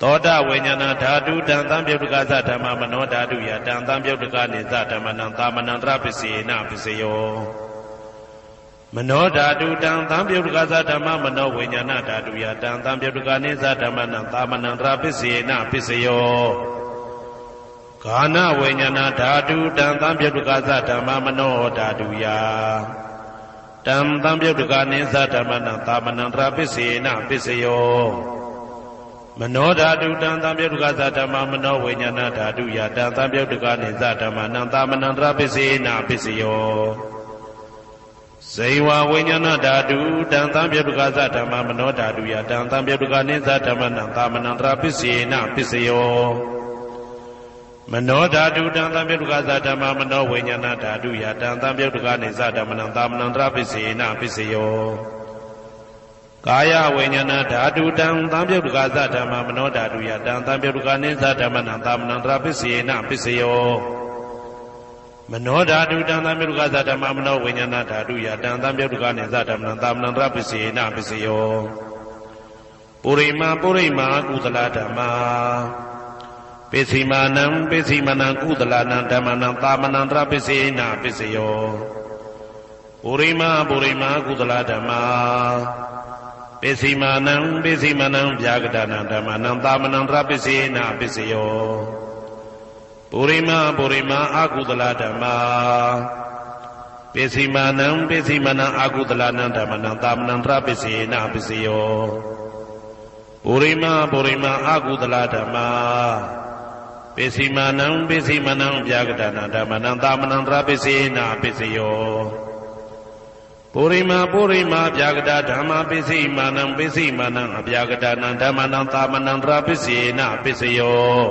သောတဝိညာဏဓာတုတံသံပြုတ်တကသဓမ္မမနောဓာတုယတံသံပြုတ်တကနေသဓမ္မနံသာမနံတရပစ္စေနပစ္စယောမနောဓာတုတံသံပြုတ်တကသဓမ္မမနောဝိညာဏဓာတုယတံသံပြုတ်တကနေသဓမ္မနံသာမနံတရပစ္စေနပစ္စယောကာနဝိညာဏဓာတုတံသံပြုတ်တကသဓမ္မမနောဓာတုယတံသံပြုတ်တကနေသဓမ္မနံသာမနံတရပစ္စေနပစ္စယောမနောဓာတုတံသံပြုတ်တကသဓမ္မမနောဝိညာဏဓာတုယတံသံပြုတ်တကနေသဓမ္မနံသာမနံတရပစ္စေနပစ္စယောဇေဝဝိညာဏဓာတုတံသံပြုတ်တကသဓမ္မမနောဓာတုယတံသံပြုတ်တကနေသဓမ္မနံသာမနံတရပစ္စေနပစ္စယောမနောဓာတုတံသံပြုတ်တကသဓမ္မမနောဝိညာဏဓာတုယတံသံပြုတ်တကနေသဓမ္မနံသာမနံတရပစ္စေနပစ္စယောကာယဝိညာဏဓာတုတံသံပြုတ်တကသဓမ္မမနောဓာတုယတံသံပြုတ်တကနေသဓမ္မနံသာမနံတရပစ္စေနပစ္စယောမနောဓာတုတံသံပြုတ်တကသဓမ္မမနောဝိညာဏဓာတုယတံသံပြုတ်တကနေသဓမ္မနံသာမနံတရပစ္စေနပစ္စယော ပုရိမာကုသလဓမ္မာပိစိမာနံကုသလနံဓမ္မနံသာမနံတရပစ္စေနပစ္စယောပုရိမာကုသလဓမ္မာပိစိမာနံဗျာဂဒနံဓမ္မနံသာမနံတရပစ္စေနပစ္စယောပုရိမာအကုသလဓမ္မာပိစိမာနံအကုသလနံဓမ္မနံသာမနံတရပစ္စေနပစ္စယောပုရိမာအကုသလဓမ္မာပိစိမာနံဗျာဂဒနံဓမ္မနံသာမနံတရပစ္စေနပစ္စယောပုရိမာဗျာဂဒဓမ္မာပိစိမာနံအဗျာဂဒနံဓမ္မနံသာမနံတရပစ္စေနပစ္စယော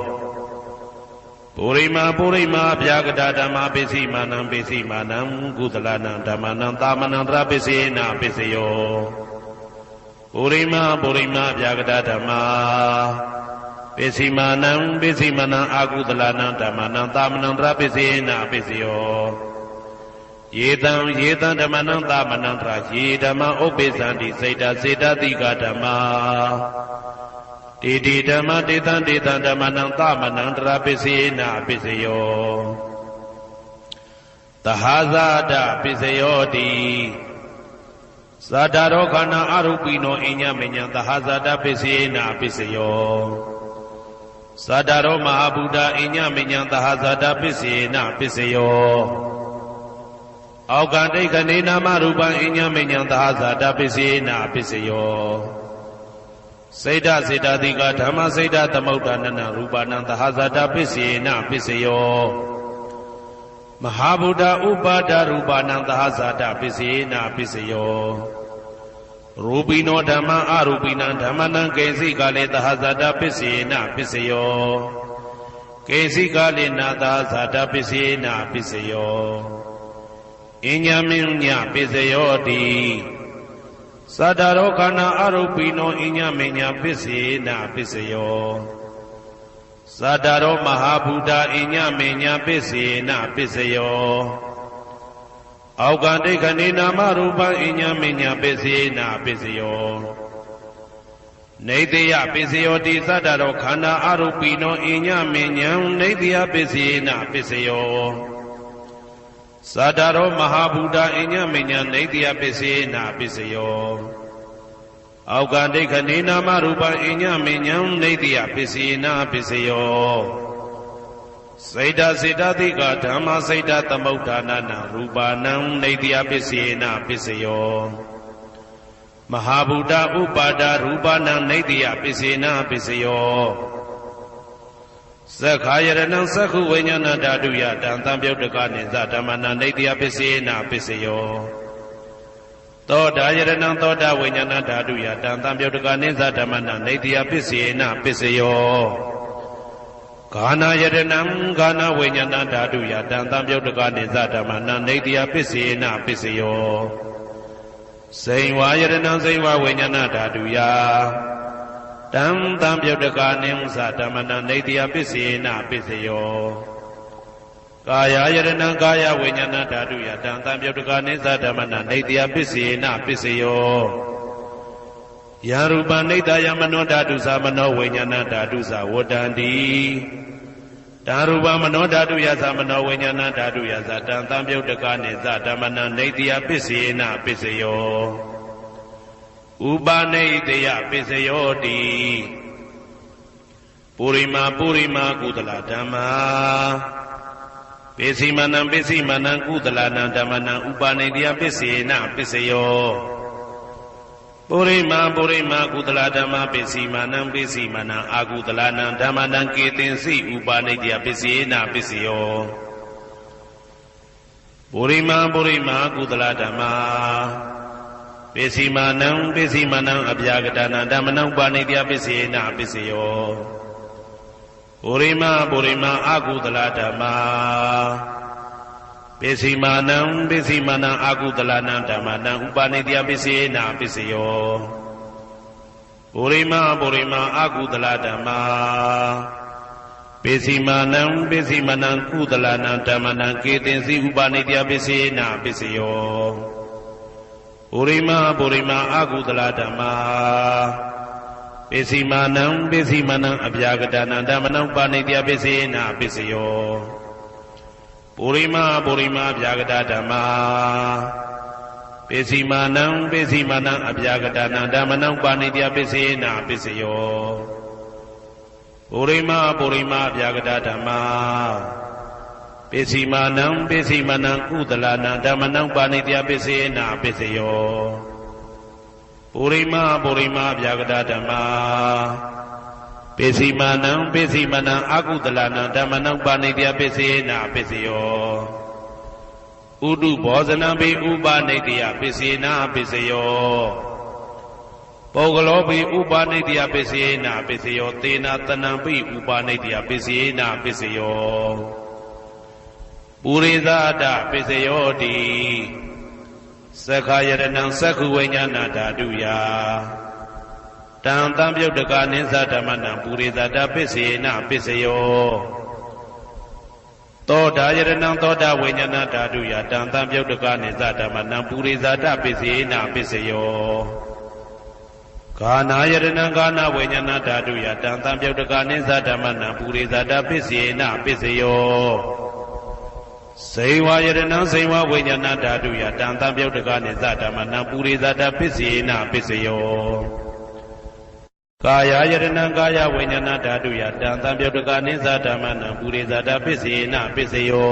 ပုရိမာဗျာဂဒဓမ္မာပိစိမာနံကုသလနံဓမ္မနံသာမနံတရပစ္စေနပစ္စယောပုရိမာဗျာဂဒဓမ္မာပိစိမာနံအာကုသလနံဓမ္မနံသာမနံတရပစ္စေနပစ္စယောယေတံဓမ္မနံသာမနံတရယေဓမ္မဥပ္ပိသန္တိစေတတိကဓမ္မာတေဓမ္မတေတံဓမ္မနံသာမနံတရပစ္စေနပစ္စယောသဟဇာတပစ္စယောတိဇာတာရောခန္ဓာအရူပိနောအညမညံသဟဇာတပစ္စေနပစ္စယောဇာတာရောမဟာဗုဒ္ဓအညမညံသဟဇာတပစ္စေနပစ္စယောအောက်ကဒိဋ္ဌနေနာမရူပံအညမညံသဟဇာတပစ္စေနပစ္စယောစေတတိကဓမ္မစေတသမုဋ္ဌာနနရူပနံသဟဇာတပစ္စေနပစ္စယောမဟာဗုဒ္ဓဥပါဒရူပနံသဟဇာတပစ္စေနပစ္စယောရူပိနောဓမ္မအရူပိနံဓမ္မနံကေစီကလေသဟဇာတပစ္စေနပစ္စယောကေစီကလေနာသဟဇာတပစ္စေနပစ္စယောအညမညပစ္စယောတိသတ္တရောခန္ဓာအရူပိနောအညမညပစ္စေနပစ္စယောသတ္တရောမဟာဗုဒ္ဓအညမညပစ္စေနပစ္စယောအောက်ကဒိဋ္ဌနေနာမရူပံအညမညပစ္စေနပစ္စယောနေတယပစ္စယောတိသတ္တရောခန္ဓာအရူပိနောအညမညံနေတယပစ္စေနပစ္စယောသတ္တရောမဟာဗုဒ္ဓအညမညနေတယပစ္စေနပစ္စယောအောက်ကဒိဋ္ဌနေနာမရူပံအညမညံနေတယပစ္စေနပစ္စယောစေတတိကဓမ္မစေတသမုဋ္ဌာနနရူပနံနေတယပစ္စေနပစ္စယောမဟာဗုဒ္ဓဥပါဒရူပနံနေတယပစ္စေနပစ္စယောသက္ခာယရဏံသက္ခုဝိညာဏဓာတုယတံသံပြုတ်တကနိသဓမ္မနံနေတယပစ္စေနပစ္စယောသောတာယရဏံသောတာဝိညာဏဓာတုယတံသံပြုတ်တကနိသဓမ္မနံနေတယပစ္စေနပစ္စယောဂာနာယရဏံဂာနာဝိညာဏဓာတုယတံသံပြုတ်တကနိသဓမ္မနံနေတယပစ္စေနပစ္စယောဇိဝါယရဏံဇိဝဝိညာဏဓာတုယတံသံပြုတ်တကနိသဓမ္မနံနေတယပစ္စေနပစ္စယောကာယယရဏံကာယဝိညာဏဓာတုယတံသံပြုတ်တကနိသဓမ္မနံနေတယပစ္စေနပစ္စယောယရူပနိတယမနောဓာတုသမနောဝိညာဏဓာတုသဝတ္တန္တိဓာရူပမနောဓာတုယသမနောဝိညာဏဓာတုယသတံသံပြုတ်တကနိသဓမ္မနံနေတယပစ္စေနပစ္စယောဥပနိတယပစ္စယောတိပုရိမာကုသလဓမ္မာပိစိမာနံကုသလနံဓမ္မနံဥပနိတယပစ္စေနပစ္စယောပုရိမာကုသလဓမ္မာပိစိမာနံအာကုသလနံဓမ္မနံကေတင်စီဥပနိတယပစ္စေနပစ္စယောပုရိမာကုသလဓမ္မာပိစိမာနံအဗျာဂဒနံဓမ္မနံဥပနိတယပစ္စေနပစ္စယောပုရိမာအာကုသလဓမ္မာပိစိမာနံအာကုသလနံဓမ္မနံဥပနိတယပစ္စေနပစ္စယောပုရိမာအာကုသလဓမ္မာပိစိမာနံကုသလနံဓမ္မနံကေတင်စီဥပနိတယပစ္စေနပစ္စယောပုရိမာအာကုသလဓမ္မာပ ပိစီမာနံပိစီမနံအပြာကတနံဓမ္မနံပါဏိတယပိစေနပိစယောပုရိမပုရိမအပြာကတဓမ္မာပိစီမာနံပိစီမနံအပြာကတနံဓမ္မနံပါဏိတယပိစေနပိစယောပုရိမပုရိမအပြာကတဓမ္မာပိစီမာနံပိစီမနံကုသလနံဓမ္မနံပါဏိတယပိစေနပိစယောပုရိမပုရိမဗျာကတဓမ္မာပိစီမာနံပိစီမနံအကုသလနံဓမ္မနံပါဏိတယပိစေနပိစယောဥဒုဘောဇနံပိဥပနိတယပိစေနပိစယောပုဂ္ဂလောပိဥပနိတယပိစေနပိစယောသေနတနံပိဥပနိတယပိစေနပိစယောပုရိသဒပိစယောတိသက္ခာယရဏံသက္ခုဝိညာဏဓာတုယတံတံပြုတ်တကနိသဓမ္မနံပုရိသတပိစေနပိစယောသောတာယရဏံသောတာဝိညာဏဓာတုယတံတံပြုတ်တကနိသဓမ္မနံပုရိသတပိစေနပိစယောဂာနာယရဏံဂာနာဝိညာဏဓာတုယတံတံပြုတ်တကနိသဓမ္မနံပုရိသတပိစေနပိစယောစေဝယရဏံစေဝဝိညာဏဓာတုယတံတံပြုတ်တကနိသဓမ္မနံပုရိသတပိစေနပိစယောကာယယရဏံကာယဝိညာဏဓာတုယတံတံပြုတ်တကနိသဓမ္မနံပုရိသတပိစေနပိစယော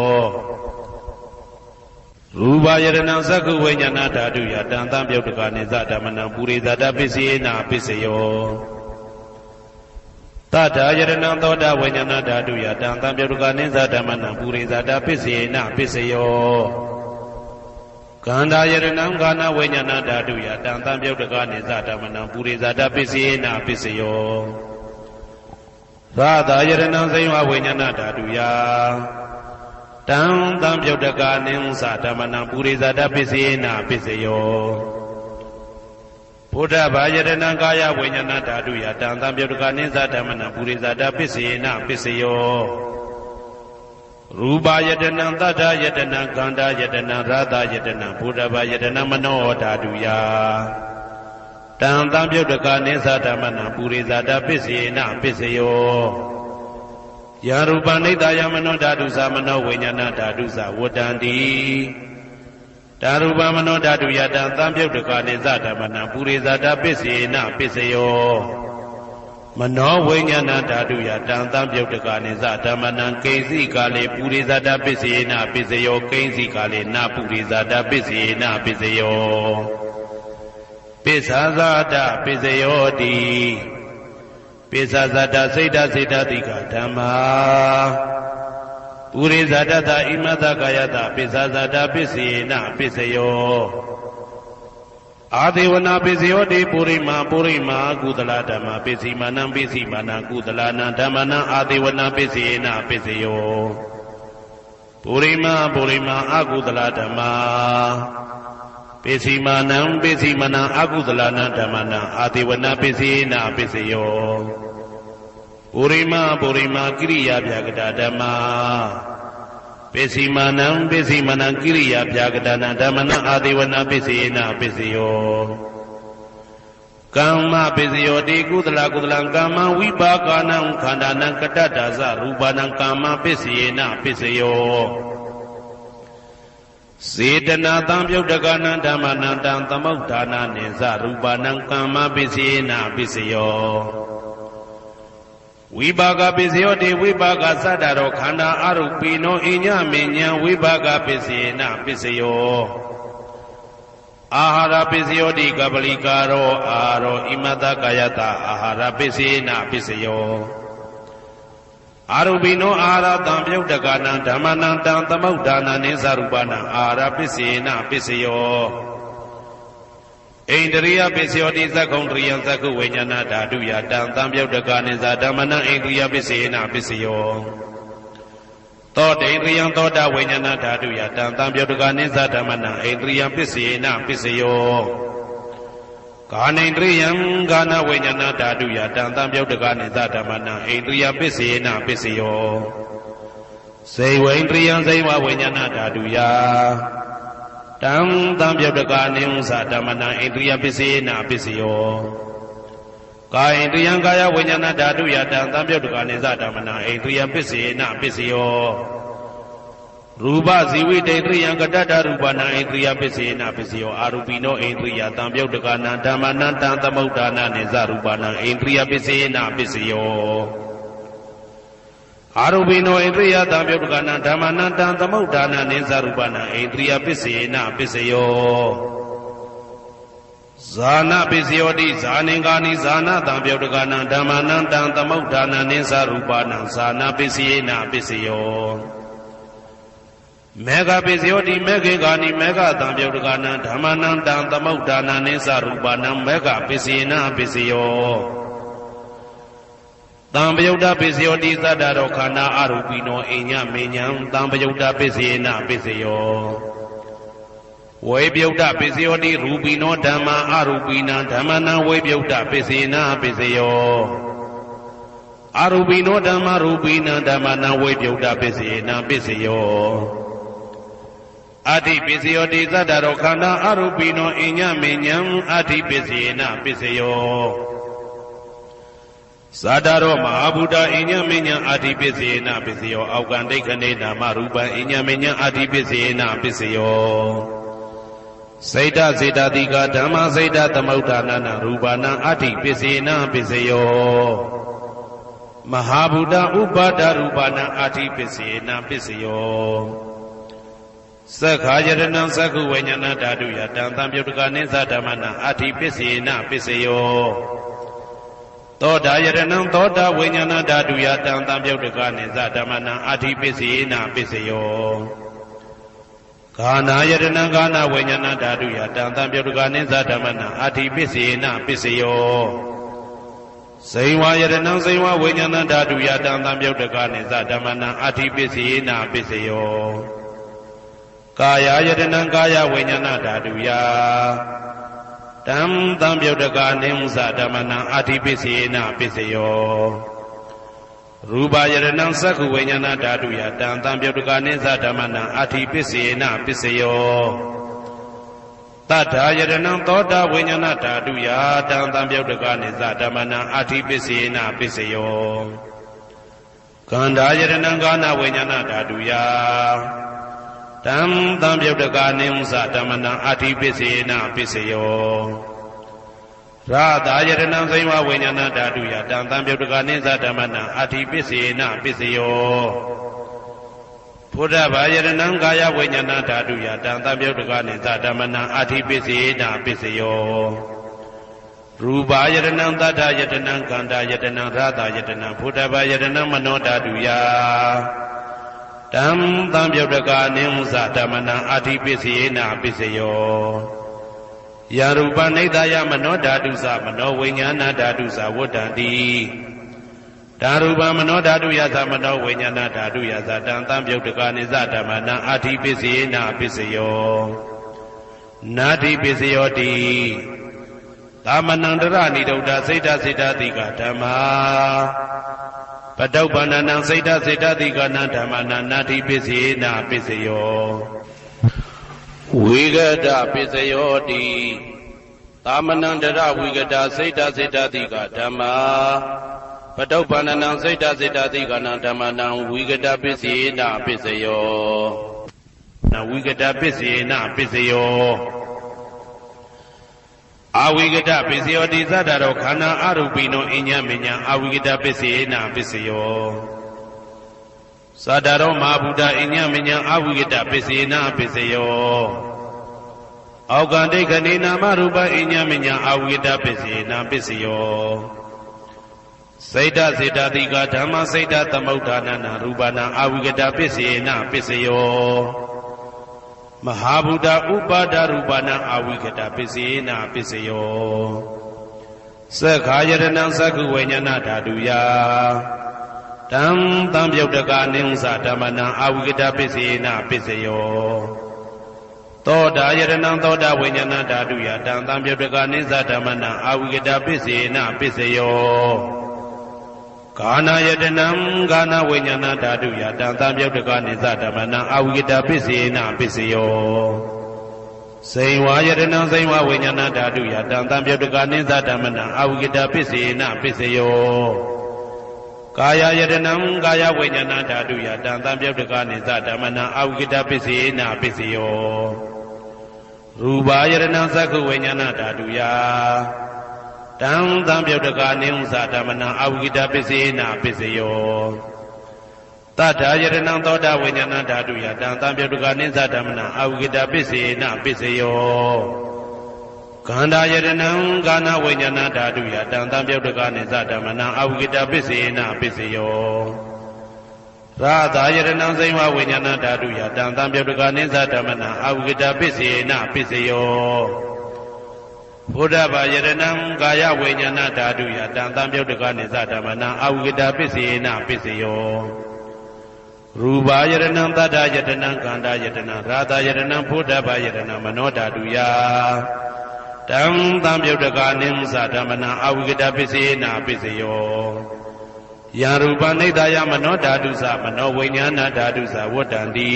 ရူပယရဏံသက္ခုဝိညာဏဓာတုယတံတံပြုတ်တကနိသဓမ္မနံပုရိသတပိစေနပိစယောတတယရဏံသောတာဝိညာဏဓာတုယတံတံပြုတ်တကနိသဓမ္မနံပုရိသတပိစေနပိစယောကန္တာယရဏံဂာနဝိညာဏဓာတုယတံတံပြုတ်တကနိသဓမ္မနံပုရိသတပိစေနပိစယောသာသာယရဏံစေဝဝိညာဏဓာတုယတံတံပြုတ်တကနိသဓမ္မနံပုရိသတပိစေနပိစယောဘုဒ္ဓဘာယတနာကာယဝိညာဏဓာတုယတံတံပြုတ်တကနိသဓမ္မနံပုရိသတပိစေနပိစယောရူပယတနာသတ္တယတနာခန္ဓာယတနာရသယတနာဘုဒ္ဓဘာယတနာမနောဓာတုယတံတံပြုတ်တကနိသဓမ္မနံပုရိသတပိစေနပိစယောယရူပနိတယမနောဓာတုသမနောဝိညာဏဓာတုသဝတ္တန္တိဓာရူပမနောဓာတုယတံတံပြုတ်တကနိသဓမ္မနံပုရိသတပိစေနပိစယောမနောဝိညာဏဓာတုယတံတံပြုတ်တကနိသဓမ္မနံကိဉ္စီကာလေပုရိသတပိစေနပိစယောကိဉ္စီကာလေနပုရိသတပိစေနပိစယောပိစ္ဆာဇာတပိစယောတိပိစ္ဆာဇာတစိတ်တစိတ်တတိကဓမ္မာပုရိသတတဣမတကာယတပိစ္ဆာဇာတပိစေနပိစယောအာဒေဝနာပိစယောတိပုရိမာပုရိမာကုသလဓမ္မပိစီမာနံပိစီမာနံကုသလနံဓမ္မနံအာဒေဝနာပိစေနပိစယောပုရိမာပုရိမာအကုသလဓမ္မာပိစီမာနံပိစီမာနံအကုသလနံဓမ္မနံအာဒေဝနာပိစေနပိစယောပုရိမာပုရိမာကိရိယာဗျာကတာဓမ္မာပိစီမာနံပိစီမာနံကိရိယာဗျာကတာနံဓမ္မနံအာဒေဝနာပိစေနပိစယောကမ္မပိစယောတိကုသလကုသလံကာမဝိပါကနံခန္ဓာနံကတ္တဒါဇရူပနံကာမပိစေနပိစယောစေတနာတံပြုတ်တကနံဓမ္မနံတံသမုဋ္ဌာနာနိသရူပနံကာမပိစေနပိစယောဝိပါကပိစယောတိဝိပါကသတ္တရောခန္ဓာအရုပိနောအညမဉ္ဇံဝိပါကပိစေနပိစယောအာဟာရပိစယောတိကပလိကာရောအာရောဣမတကာယတအာဟာရပိစေနပိစယောအာရုပိနောအာဟာရတံပြုတ်တကနံဓမ္မနံတံသမုဋ္ဌာနာနိသရူပနံအာဟာရပိစေနပိစယောဣန္ဒရိယပိစယောတိသက္ကုံတရိယံသက္ခုဝိညာဏဓာတုယတံတံပြုတ်တကနိသဓမ္မနံဣန္ဒရိယပိစေနပိစယောသောတေန္ဒရိယံသောတာဝိညာဏဓာတုယတံတံပြုတ်တကနိသဓမ္မနံဣန္ဒရိယပိစေနပိစယောကာနိန္ဒရိယံဂာနဝိညာဏဓာတုယတံတံပြုတ်တကနိသဓမ္မနံဣန္ဒရိယပိစေနပိစယောစေဝိန္ဒရိယံစေဝဝိညာဏဓာတုယတံတံပြုတ်တကနိဥ္စဓမ္မနံဣန္ဒရိယပိစေနပိစယော ကာယဣန္ဒြယံကာယဝိညာဏဓာတုယတံသံပြုတ်တကနိစ္စဓမ္မနံဣန္ဒြယံပစ္စေနပစ္စယောရူပဇီဝိတေတရိယံကတ္တရူပနံဣန္ဒြယပစ္စေနပစ္စယောအာရူပိနောဣန္ဒြယသံပြုတ်တကနံဓမ္မနံတံသမုဋ္ဌာနနိစ္စရူပနံဣန္ဒြယပစ္စေနပစ္စယောအာရူပိနောဣန္ဒြယသံပြုတ်တကနံဓမ္မနံတံသမုဋ္ဌာနနိစ္စရူပနံဣန္ဒြယပစ္စေနပစ္စယောဇာနပစ္စယောတိဇာနင်္ဂာနိဇာနတံပြုတ်တကနံဓမ္မနံတံသမုဋ္ဌာနနိစ္စရူပနံဇာနပစ္စယေနပစ္စယောမေဃပစ္စယောတိမေခေဂာနိမေဃတံပြုတ်တကနံဓမ္မနံတံသမုဋ္ဌာနနိစ္စရူပနံမေဃပစ္စယေနပစ္စယောတံပယုတ်တပစ္စယောတိသတ္တရောခန္ဓာအရူပိနောအိညမေညံတံပယုတ်တပစ္စယေနပစ္စယောဝေပြုတ်တပစ္စယောတိရူပိနောဓမ္မာအရူပိနံဓမ္မနံဝေပြုတ်တပစ္စေနပစ္စယောအရူပိနောဓမ္မာရူပိနံဓမ္မနံဝေပြုတ်တပစ္စေနပစ္စယောအတ္တိပစ္စယောတိသတ္တရောခန္ဓာအရူပိနောအိညမေညံအတ္တိပစ္စေနပစ္စယောဇာတရောမဟာဗုဒ္ဓအိညမေညံအတ္တိပစ္စေနပစ္စယောအောက်ကံဒိဋ္ဌနေနာမရူပံအိညမေညံအတ္တိပစ္စေနပစ္စယောစေတစေတတိကဓမ္မစေတသမုဋ္ဌာနနာရူပနာအတ္တိပစ္စေနပစ္စယောမဟာဗုဒ္ဓဥပါဒရူပနာအတ္တိပစ္စေနပစ္စယောသက္ခာယတနံသက္ခုဝိညာဏဓာတုယတံသံပြုတ်တကနိစ္စဓမ္မနာအတ္တိပစ္စေနပစ္စယောသောတာယတနံသောတာဝိညာဏဓာတုယတံသံပြုတ်တကနိစ္စဓမ္မနာအတ္တိပစ္စေနပစ္စယောဂာနာယတနံဂာနာဝိညာဏဓာတုယတံသံပြုတ်တကနိစ္စဓမ္မနာအတ္တိပစ္စေနပစ္စယောဇိဝယတနံဇိဝဝိညာဏဓာတုယတံသံပြုတ်တကနိစ္စဓမ္မနာအတ္တိပစ္စေနပစ္စယောကာယယတနံကာယဝိညာဏဓာတုယတံသံပြုတ်တကနိစ္စဓမ္မနာအတ္တိပစ္စေနပစ္စယောရူပယတနံသက္ခုဝိညာဏဓာတုယတံသံပြုတ်တကနိစ္စဓမ္မနာအတ္တိပစ္စေနပစ္စယောတတ္ထာယတနံသောတာဝိညာဏဓာတုယတံသံပြုတ်တကနိစ္စဓမ္မနာအတ္တိပစ္စေနပစ္စယောကန္ဓာယတနံကာနဝိညာဏဓာတုယတံသံပြုတ်တကနိစ္စဓမ္မနာအတ္တိပစ္စေနပစ္စယောရာသာယတနံဇိဝဝိညာဏဓာတုယတံသံပြုတ်တကနိစ္စဓမ္မနာအတ္တိပစ္စေနပစ္စယောဘုဒ္ဓဘာယတနံကာယဝိညာဏဓာတုယတံသံပြုတ်တကနိစ္စဓမ္မနာအတ္တိပစ္စေနပစ္စယောရူပယတနံသတ္တယတနံကန္တာယတနံရာသာယတနံဘုဒ္ဓဘာယတနံမနောဓာတုယတံသံပြုတ်တကနိစ္စဓမ္မနာအတ္တိပစ္စေနပစ္စယောယရူပနိဒာယမနောဓာတုသမနောဝိညာဏဓာတုသဝတ္တံတိဓာရူပမနောဓာတုယသမနောဝိညာဏဓာတုယသတံသံပြုတ်တကနိစ္စဓမ္မနာအတ္တိပစ္စေနပစ္စယောနာတိပစ္စယောတိသမနံတရဏိဒုဒ္ဓစိတ်တစိတ္တတိကဓမ္မာပတုပ္ပန္နံစိတ်တစိတ္တတိကနံဓမ္မနာနာတိပစ္စေနပစ္စယောဝိဂဒပစ္စယောတိသမနံတရဝိဂဒစိတ်တစိတ္တတိကဓမ္မာပတုပ္ပန္နံစိတ်တစိတ္တတိကနံဓမ္မနံဝိဂဒပစ္စေနပစ္စယောနဝိဂဒပစ္စေနပစ္စယောအဝိဂဒပစ္စယောတိသတ္တရောခန္ဓာအရူပိနောအညမညာအဝိဂဒပစ္စေနပစ္စယောသတ္တရောမဟာဗုဒ္ဓအညမညာအဝိဂဒပစ္စေနပစ္စယောအောက်ကံဒိဋ္ဌနေနာမရူပအညမညာအဝိဂဒပစ္စေနပစ္စယောစိတ်တစေတတိကဓမ္မစိတ်တသမုဋ္ဌာနနာရူပနာအဝိဂဒပစ္စေနပစ္စယောမဟာဗုဒ္ဓဥပါဒရူပနာအဝိဂဒပစ္စေနပစ္စယောသက္ခာယတနံသက္ခုဝိညာဏဓာတုယတံသံပြုတ်တကနိစ္စဓမ္မနာအဝိဂဒပစ္စေနပစ္စယောသောတာယတနံသောတာဝိညာဏဓာတုယတံသံပြုတ်တကနိစ္စဓမ္မနာအဝိဂဒပစ္စေနပစ္စယောဂာနာယတနံဂာနာဝိညာဏဓာတုယတံသံပြုတ်တကနိစ္စဓမ္မနာအဝိဂဒပစ္စေနပစ္စယော စိန်ဝါယတနာစိန်ဝဝိညာဏဓာတုယတံတံပြုတ်တကနိသဓမ္မနံအဝိကတပစ္စေနပစ္စယောကာယယတနံကာယဝိညာဏဓာတုယတံတံပြုတ်တကနိသဓမ္မနံအဝိကတပစ္စေနပစ္စယောရူပယတနံသက္ခုဝိညာဏဓာတုယတံတံပြုတ်တကနိသဓမ္မနံအဝိကတပစ္စေနပစ္စယောတထာယတနံသောတာဝိညာဏဓာတုယတံတံပြုတ်တကနိသဓမ္မနံအဝိကတပစ္စေနပစ္စယောခန္ဓာယတနံကာဏဝိညာဏဓာတုယတံတံပြုတ်တကနိသဓမ္မနံအဝိကတပစ္စေနပစ္စယောရာသာယတနံစိမ္မာဝိညာဏဓာတုယတံတံပြုတ်တကနိသဓမ္မနံအဝိကတပစ္စေနပစ္စယောဘုဒ္ဓဘာယတနံကာယဝိညာဏဓာတုယတံတံပြုတ်တကနိသဓမ္မနံအဝိကတပစ္စေနပစ္စယောရူပယတနံတတ္တယတနံကန္တာယတနံရာသယတနံဘုဒ္ဓဘာယတနံမနောဓာတုယတံတံပြုတ်တကနိသဓမ္မနံအဝိကတပစ္စေနပစ္စယောယံရူပနိဒာယမနောဓာတုသမနောဝိညာဏဓာတုသဝတ္တန္တိ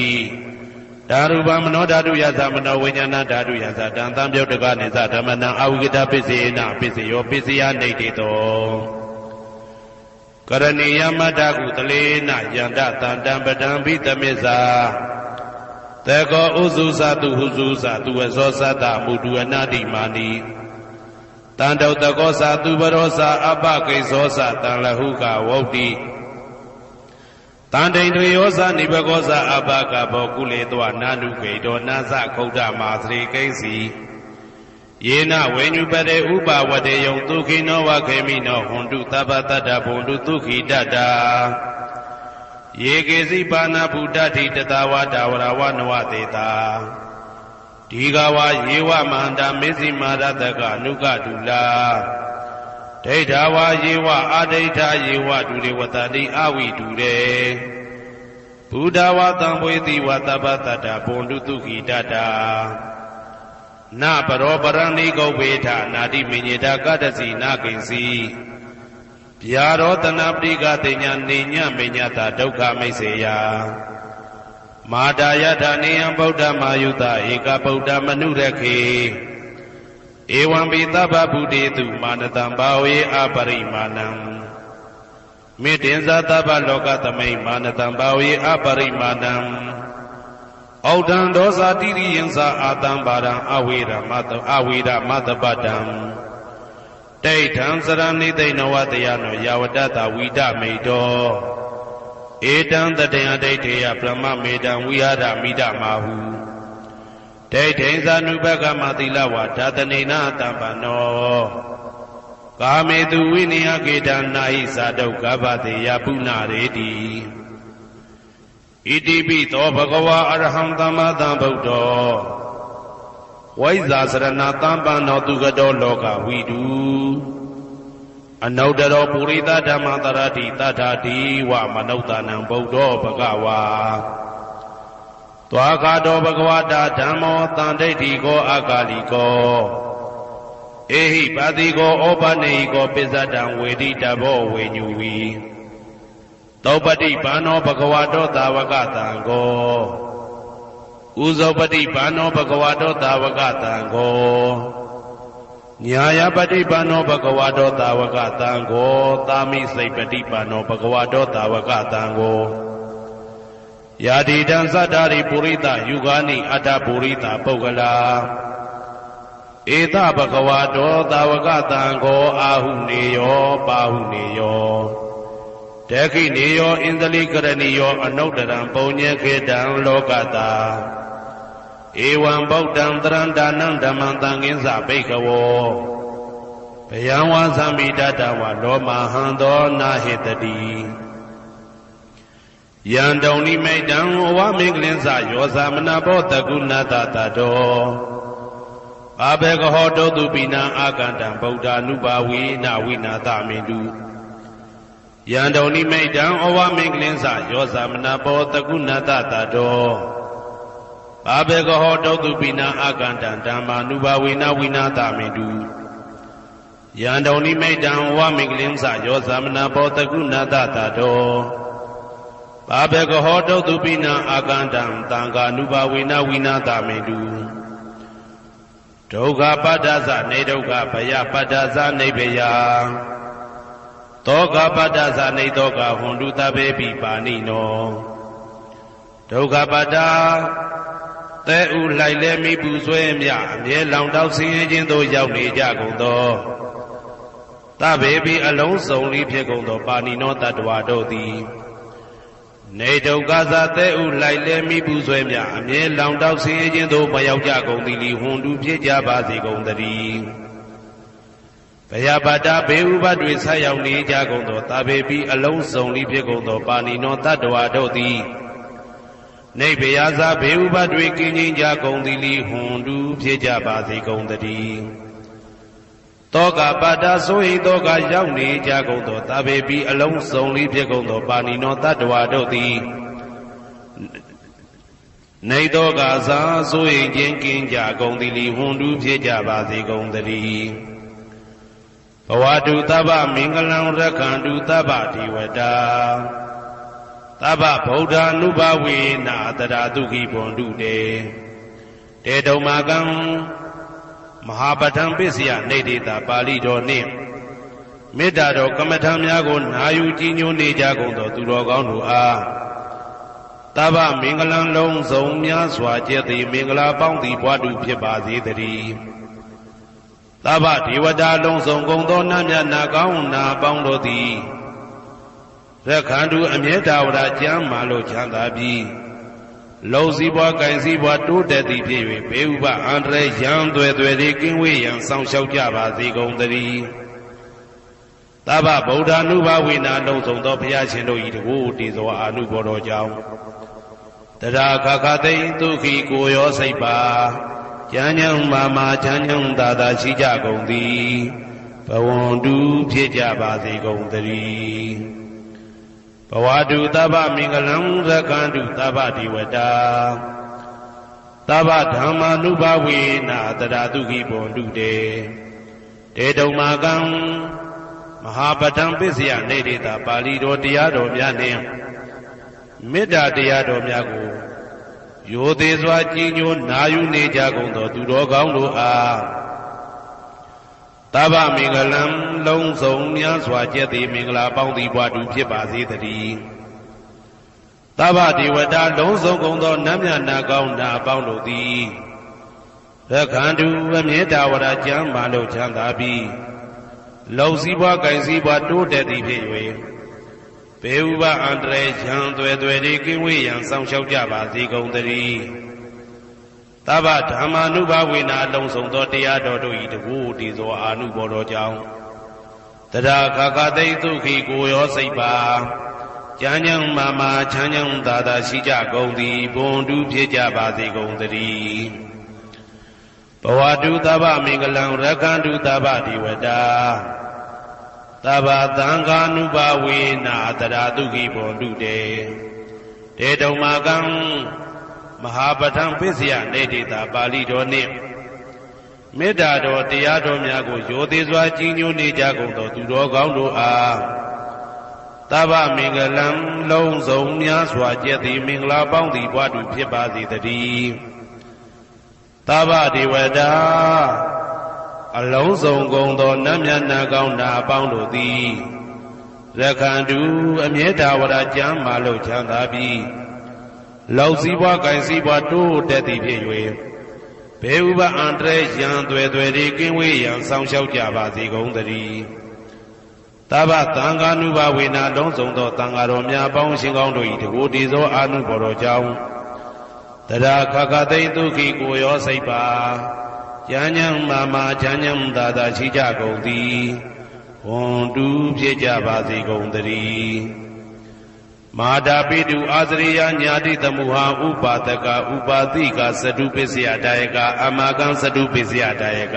ဓာရူပမနောဓာတုယသမနောဝိညာဏဓာတုယသတံတံပြုတ်တကနိသဓမ္မနံအဝိကတပစ္စေနပစ္စယောပစ္စယနိဋ္ဌိတောကရဏီယမတ္တကုတလေနယန္တတန္တံပဒံဘိတမစ္ဆာတေကောဥစုသတုဟုစုသတုဝဇောသတ္တမုဒုအနာတိမာနိတန္တုတကောသတုပရောသအပကိဇောသတံလဟုကဝုတ်တိတန္တိန်တွေယောသနိဘကောသအပကဘောကုလေတောနာနုခေတောနာသခုဒ္ဓမာသရိကိစီယေနဝေညုပတေဥပဝတေယံဒုခိနောဝခေမိနောဟွန်တုသဗ္ဗတတ္တဘုံတုဒုခိတတ္တာယေကေစီပါဏဗုဒ္ဓတိတတဝတာဝရဝနဝတေတာဒီဃဝယေဝမန္တာမေဇိမာရတကအနုကတုလာဒိဋ္ဌဝယေဝအာဒိဋ္ဌယေဝဒုရေဝတတိအဝိတုရေဘုဒ္ဓဝတံဝေတိဝသဗ္ဗတတ္တဘုံတုဒုခိတတ္တာနပရောပရဏိကုဝေထနာတိမညေတာကတ္တစီနာကိဉ္စီဗျာရောတနာပရိကတိညာနေညမေညတာဒုက္ခမိတ်စေယမာတာယထာနေယံဗုဒ္ဓမာယုတဧကဗုဒ္ဓမနုရခေဧဝံပိသဗ္ဗဗုတေတုမာနတံဘာဝေအပရိမာဏံမေတ္တင်္ဇာသဗ္ဗလောကသမိမာနတံဘာဝေအပရိမာဏံဩဒံဒောဇာတိရိယံသာအာတံပါရံအဝေရမတပတံဒိဋ္ဌံစရဏိသိဏဝတယနောယဝတ္တဝိဒမိတောဧတံတတယဒိဋ္ဌေယပရမမေတံဝိဟာရမိဒမာဟုဒိဋ္ဌိသနုဘကမသီလဝါဓာတနေနတံပနောကာမေတုဝိနယကေတနာဟိသာဒုက္ခဗတေယပုဏ္ဏရေတိဣတိပိသောဘဂဝါအရဟံသမ္မာသမ္ဗုဒ္ဓောဝိဇ္ဇာစရဏသံပန္နောသူကတောလောကဝိတုအနုတ္တရောပုရိသဓမ္မတရတိတထာတိဝမနုဿာနံဗုဒ္ဓောဘဂဝါသွားခါတောဘဂဝတာဓမ္မောတန်ဒိဋ္ဌိကောအကာလိကောဧဟိပါတိကောဩပနေဟိကောပိစ္ဆတံဝေတိတဘောဝေညူဝီသောပတိဘာနောဘဂဝတောသာဝကတံကောဥဇောပတိဘာနောဘဂဝတောသာဝကတံကောညာယပတိဘာနောဘဂဝတောသာဝကတံကောသာမိစိတ်ပတိဘာနောဘဂဝတောသာဝကတံကောယာတိတံသတ္တာရိပုရိသယုဂာနိအတ္တပုရိသပုဂ္ဂလာဧတဘဂဝတောသာဝကတံကောအာဟုနေယောပါဟုနေယောဒခိနေယောဣန္ဒလိကရဏီယောအနုတ္တရံပုံညေခေတံလောကတာဧဝံဗုဒ္ဓံတရံဒါနံဓမ္မံသံဃင်းစဘိက္ခဝောဘယံဝါသမိတတဝလောမဟံသောနာဟိတတိယံတုံနိမိတံဝမင်္ဂလင်းစယောသမနာဘောတကုဏတတတောအဘေကဟောတုတုပိနံအာကန္တံဗုဒ္ဓ ानु ဘာဝေနဝိနာသမင်တုယံတုံနိမိတံဩဝမင်္ဂလင်းစယောသမနာဘောတကုဏတတတောအဘေကဟောတုတုပိနံအာကန္တံဓမ္မာနုဘာဝေနဝိနာသမင်တုယံတုံနိမိတံဩဝမင်္ဂလင်းစယောသမနာဘောတကုဏတတတောအဘေကဟောတုတုပိနံအာကန္တံသံဃာနုဘာဝေနဝိနာသမင်တုဩ ဒုက္ခပတ္တသနေဒုက္ခဘယပတ္တသနေဘယသောကပတ္တသနေသောကဟွန်တုတဘေပိပါဏိနောဒုက္ခပတ္တသဲဥလိုက်လဲမိပူဆွဲမြအမြဲလောင်တောက်ဆင်းရဲခြင်းသို့ရောက်နေကြကုန်သောတဘေပိအလုံးစုံလီဖြစ်ကုန်သောပါဏိနောတတ္တဝါတို့သည်နေဒုက္ခသသဲဥလိုက်လဲမိပူဆွဲမြအမြဲလောင်တောက်ဆင်းရဲခြင်းသို့မရောက်ကြကုန်သည်လီဟွန်တုဖြစ်ကြပါစေကုန်သတည်းဘယပတ္တဘေဥပတွေဆက်ရောက်နေကြကုန်သောတဘေပိအလုံးစုံလီဖြစ်ကုန်သောပါဏိနောတတ္တဝါတို့သည်နေဘယဇာဘေဥပတွေကင်းချင်းကြကုန်သည်လီဟွန်တုဖြစ်ကြပါစေကုန်သတည်းတောကပတ္တဆိုဟိတောကရောက်နေကြကုန်သောတဘေပိအလုံးစုံလီဖြစ်ကုန်သောပါဏိနောတတ္တဝါတို့သည်နေတောကဇာဆိုဟိချင်းကင်းကြကုန်သည်လီဟွန်တုဖြစ်ကြပါစေကုန်သတည်းဘဝတုသဗ္ဗမင်္ဂလံရက္ခန္တုသဗ္ဗဒေဝတာသဗ္ဗဗုဒ္ဓ ानु ဘဝေနာတရာတုခိဘွန်တုတေတုံမာကံမဟာပဋ္ဌံပစ္စယနေတေတာပါဠိတော်နှင့်မေတ္တာတော်ကမ္မထံများကိုနာယူကြည်ညိုနေကြကုန်သောသူတော်ကောင်းတို့အားသဗ္ဗမင်္ဂလံလုံးစုံများစွာကျက်သည်မင်္ဂလာပေါင်းသည်ဘွားတူဖြစ်ပါစေတည်းသဗ္ဗဒေဝတာလုံးစုံကုန်သောနတ်မြတ်နာကောင်းနာပေါင်းတို့သည်ရက္ခန္တုအမြဲတာဝရကျမ်းမာလို့ချမ်းသာပြီးလုံစည်းပွားကင်စည်းပွားတိုးတက်သည်ဖြစ်၍ဘေဥပအန္တရာယ်ရန်သွဲသွဲတွေကင်းဝေးရန်ဆောင်လျှောက်ကြပါစေကုန်သတည်းသဗ္ဗဗုဒ္ဓ ानु ဘဝေနာလုံးစုံသောဘုရားရှင်တို့၏တကူတည်သောအာနုဘောတော်ကြောင့်တရာခခသိဒုက္ခိကိုရောစိတ်ပါကျမ်းညံမာမာချမ်းညံသာသာရှိကြကုန်သည်ဘဝန္တုဖြစ်ကြပါစေကုန်သတည်းဘဝတုသဗ္ဗမင်္ဂလံရက္ခန္တုသဗ္ဗဒေဝတာသဗ္ဗဓမ္မာနုဘဝေနာတရာတုခိဘွန်တုတေတုံမာကံမဟာပဋ္ဌံပစ္စယနေတေတာပါဠိတော်တရားတော်များနှင့်မေတ္တာတရားတော်များကိုရိုသေစွာကြည်ညိုနာယူနေကြကုန်သောသူတော်ကောင်းတို့အားသဗ္ဗမင်္ဂလံလုံးစုံများစွာကျက်သည်မင်္ဂလာပေါင်းသည်ဘွားတူဖြစ်ပါစေတည်းသဗ္ဗဒေဝတာလုံးစုံကုန်သောနတ်မြတ်နာကောင်းနာပေါင်းတို့သည်ရက္ခန္တုအမြဲတာဝရကျမ်းမာလို့ချမ်းသာပြီးလုံစည်းပွားကင်စည်းပွားတိုးတက်သည်ဖြစ်၍ဘေဥပအန္တရာယ်ရန်သွဲသွဲတွေကင်းဝေးရန်ဆောင်လျှောက်ကြပါစေကုန်သတည်းသဗ္ဗဓမ္မာနုဘဝေနာလုံးစုံသောတရားတော်တို့၏တကူတည်သောအာနုဘောတော်ကြောင့်တရာခခသိဒုက္ခိကိုရောစိတ်ပါကျမ်းညံမာမာချမ်းညံသာသာရှိကြကုန်သည်ဘွန်တုဖြစ်ကြပါစေကုန်သတည်းဘဝတုသဗ္ဗမင်္ဂလံရက္ခန္တုသဗ္ဗဒေဝတာသဗ္ဗသံဃာနုဘဝေနာတရာတုခိဘွန်တုတေတုံမာကံမဟာပဋ္ဌံပစ္စယနေတေတာပါဠိတော်နှင့်မေတ္တာတော်တရားတော်များကိုရိုသေစွာကြည်ညိုနေကြကုန်သောသူတော်ကောင်းတို့အားသဗ္ဗမင်္ဂလံလုံးစုံများစွာကျက်သည်မင်္ဂလာပေါင်းသည်ဘွားတူဖြစ်ပါစေတည်းသဗ္ဗဒေဝတာအလုံးစုံကုန်သောနတ်မြတ်နာကောင်းနာအပေါင်းတို့သည်ရက္ခန္တုအမြဲတာဝရကျမ်းမာလို့ချမ်းသာပြီးလောက်စည်းပွားကင်စည်းပွားတိုးတက်သည်ဖြစ်၍ဘေဥပအန္တရာယ်ရန်သွဲသွဲတွေကင်းဝေးရန်ဆောင်လျှောက်ကြပါစေကုန်သတည်းသဗ္ဗသံဃာနုဘဝေနာလုံးစုံသောသံဃာတော်များပေါင်းရှင်ကောင်းတို့၏တကူတည်သောအာနုဘော်တော်ကြောင့်တရာခခသိဒုက္ခိကိုရောစိတ်ပါကျမ်းညံမာမာချမ်းညံသာသာရှိကြကုန်သည်ဘွန်တူဖြစ်ကြပါစေကုန်သတည်းမာတာပိတုအာသရိယညာတိသမုဟာဥပါဒကဥပါတိကသတုပစ္စယတာယကအမကံသတုပစ္စယတာယက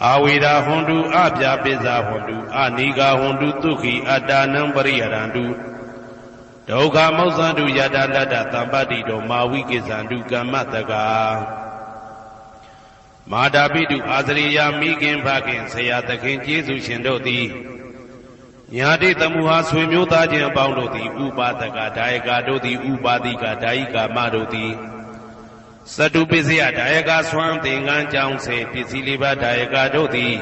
အာဝေရာဟွန်တုအပြာပိဇာဟွန်တုအနိဂါဟွန်တုဒုက္ခိအတ္တနံပရိယရန္တုဒုက္ခမောဇ္ဇန္တုယတာလတ္တသံပတ္တိတောမာဝိကိဇန္တုကမ္မတကမာတာပိတုအာသရိယမိခင်ဖခင်ဆရာသခင်ကျေးဇူးရှင်တို့သည်ညာတိသမုဟာဆွေမျိုးသားချင်းအပေါင်းတို့သည်ဥပါဒကဒါယကတို့သည်ဥပါတိကဒါယိကာမတို့သည် စတုပစ္စယဒါယကဆွမ်းသင်္ကန်းကြောင့်စေပစ္စည်းလေးပါးဒါယကတို့သည်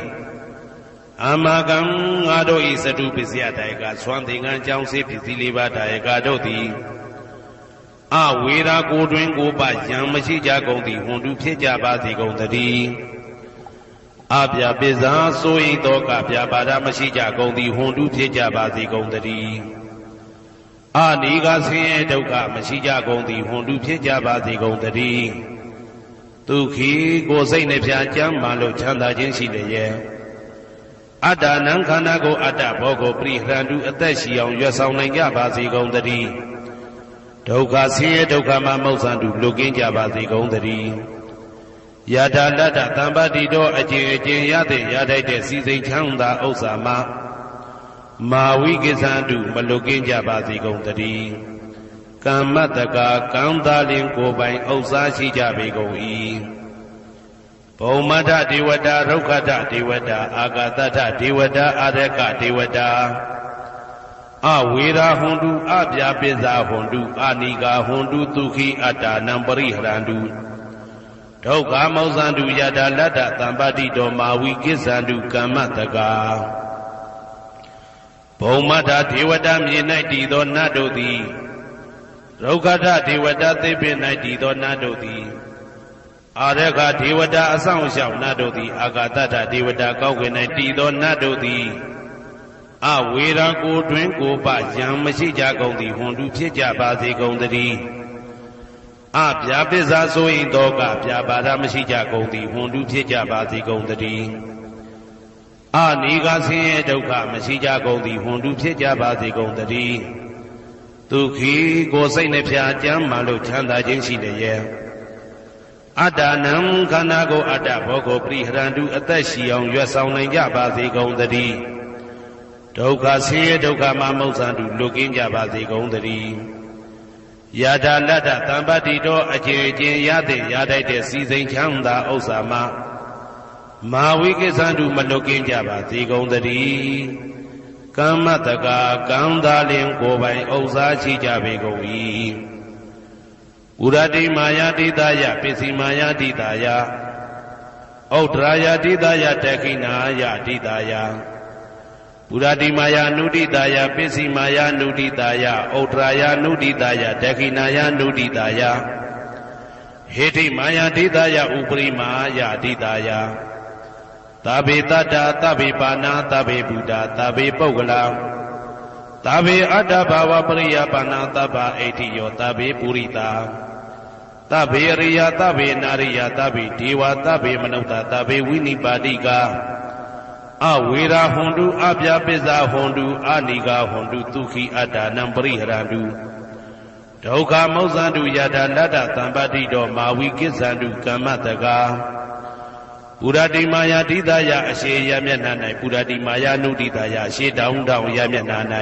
အမကံငါတို့ဤစတုပစ္စယဒါယကဆွမ်းသင်္ကန်းကြောင့်စေပစ္စည်းလေးပါးဒါယကတို့သည်အဝေရာကိုတွင်ကိုပယံမရှိကြကုန်သည်ဟွန်တုဖြစ်ကြပါစေကုန်သတည်းအပြပိဇာဆိုရင်တော့ကပြပါဒမရှိကြကုန်သည်ဟွန်တုဖြစ်ကြပါစေကုန်သတည်းအာနိကဆင်းရဲဒုက္ခမရှိကြကုန်သည်ဟွန်တုဖြစ်ကြပါစေကုန်သတည်းဒုက္ခိကိုယ်စိတ်နှပြကြမ်းမှလို့ချမ်းသာခြင်းရှိလျက်အတ္တနံခန္ဓာကိုအတ္တဘောကိုပရိဟရန္တုအသက်ရှိအောင်ရွတ်ဆောင်နိုင်ကြပါစေကုန်သတည်းဒုက္ခဆင်းရဲဒုက္ခမှမௌဆန္တုလွတ်ကင်းကြပါစေကုန်သတည်းယထာလတ္တသံပတိတော်အကျင့်အကျင့်ရတဲ့ရထိုက်တဲ့စီစိန်ချမ်းသာဥစ္စာမှာမာဝိကိသန္တုမလွတ်ကင်းကြပါစေကုန်သတည်းကမ္မတကာကံသာလင်ကိုယ်ပိုင်ဥစ္စာရှိကြပေကုန်၏ဘုံမထဒေဝတာရုက္ခထဒေဝတာအာဂတထဒေဝတာအာရကဒေဝတာအဝေရာဟွန်တုအပြာပိဇာဟွန်တုအာနိကာဟွန်တုဒုက္ခိအတ္တနံပရိဟရန္တုဒုက္ခမောဇန္တုယတာလတ္တသံပတိတော်မာဝိကိစ္ဆန္တုကမ္မတကာဘုံမထဒေဝတာမြေ၌တည်သောနတ်တို့သည်ရုက္ခထဒေဝတာသိပ္ပင်၌တည်သောနတ်တို့သည်အာရခဒေဝတာအဆောင်ရှောက်နတ်တို့သည်အာဂတထဒေဝတာကောက်ွယ်၌တည်သောနတ်တို့သည်အဝေရာကိုတွင်ကိုပယံမရှိကြကုန်သည်ဟွန်တုဖြစ်ကြပါစေကုန်သတည်းအပြာပိဇာဆိုရင်တော့ကပြာပါဒမရှိကြကုန်သည်ဟွန်တုဖြစ်ကြပါစေကုန်သတည်းအနိကဆင်းရဲဒုက္ခမရှိကြကုန်သည်ဟွန်တုဖြစ်ကြပါစေကုန်သတည်းဒုက္ခိကိုယ်စိတ်နှပြကြမ်းမှလို့ချမ်းသာခြင်းရှိလျက်အတ္တနံခန္ဓာကိုအတ္တဘောကိုပရိဟရန္တုအသက်ရှိအောင်ရွတ်ဆောင်နိုင်ကြပါစေကုန်သတည်းဒုက္ခဆင်းရဲဒုက္ခမှမௌဆန္တုလွတ်ကင်းကြပါစေကုန်သတည်းယထာလတ္တသံပတိတော်အကျင့်အကျင့်ရတဲ့ရထိုက်တဲ့စီစိန်ချမ်းသာဥစ္စာမှာမာဝိကိစ္ဆန္တုမလွတ်ကင်းကြပါစေကုန်သတည်းကမ္မတကာကံသာလင်ကိုယ်ပိုင်ဥစ္စာရှိကြပေကုန်၏ဥရတိမာယာတိတယပစ္စည်းမာယာတိတယဩဒရာယတိတယတခိနာယတိတယပုရတိမာယာနုတိတယပစ္စည်းမာယာနုတိတယဩဒရာယနုတိတယတခိနာယနုတိတယဟေတိမာယာတိတယဥပရိမာယတိတယသဗ္ဗေတတ္တသဗ္ဗေပါဏာသဗ္ဗေဗုဒ္ဓသဗ္ဗေပုဂ္ဂလာသဗ္ဗေအတ္တဘာဝပရိယပါဏာသဗ္ဗဣတိယောသဗ္ဗေပုရိတာသဗ္ဗေရိယသဗ္ဗေနာရိယသဗ္ဗေဒေဝသဗ္ဗေမနုဿသဗ္ဗေဝိနိပါတိကအဝေရာဟွန်တုအပြာပိဇာဟွန်တုအာနိကာဟွန်တုဒုက္ခိအတ္တနံပရိဟရန္တုဒုက္ခမောဇန္တုယထာလတ္တသံပတိတော်မာဝိကိစ္ဆန္တုကမ္မတကာပုရတိမာယာတိတယအရှိယမျက်နှာ၌ပုရတိမာယာနုတိတယအရှိတောင်တောင်ယမျက်နှာ၌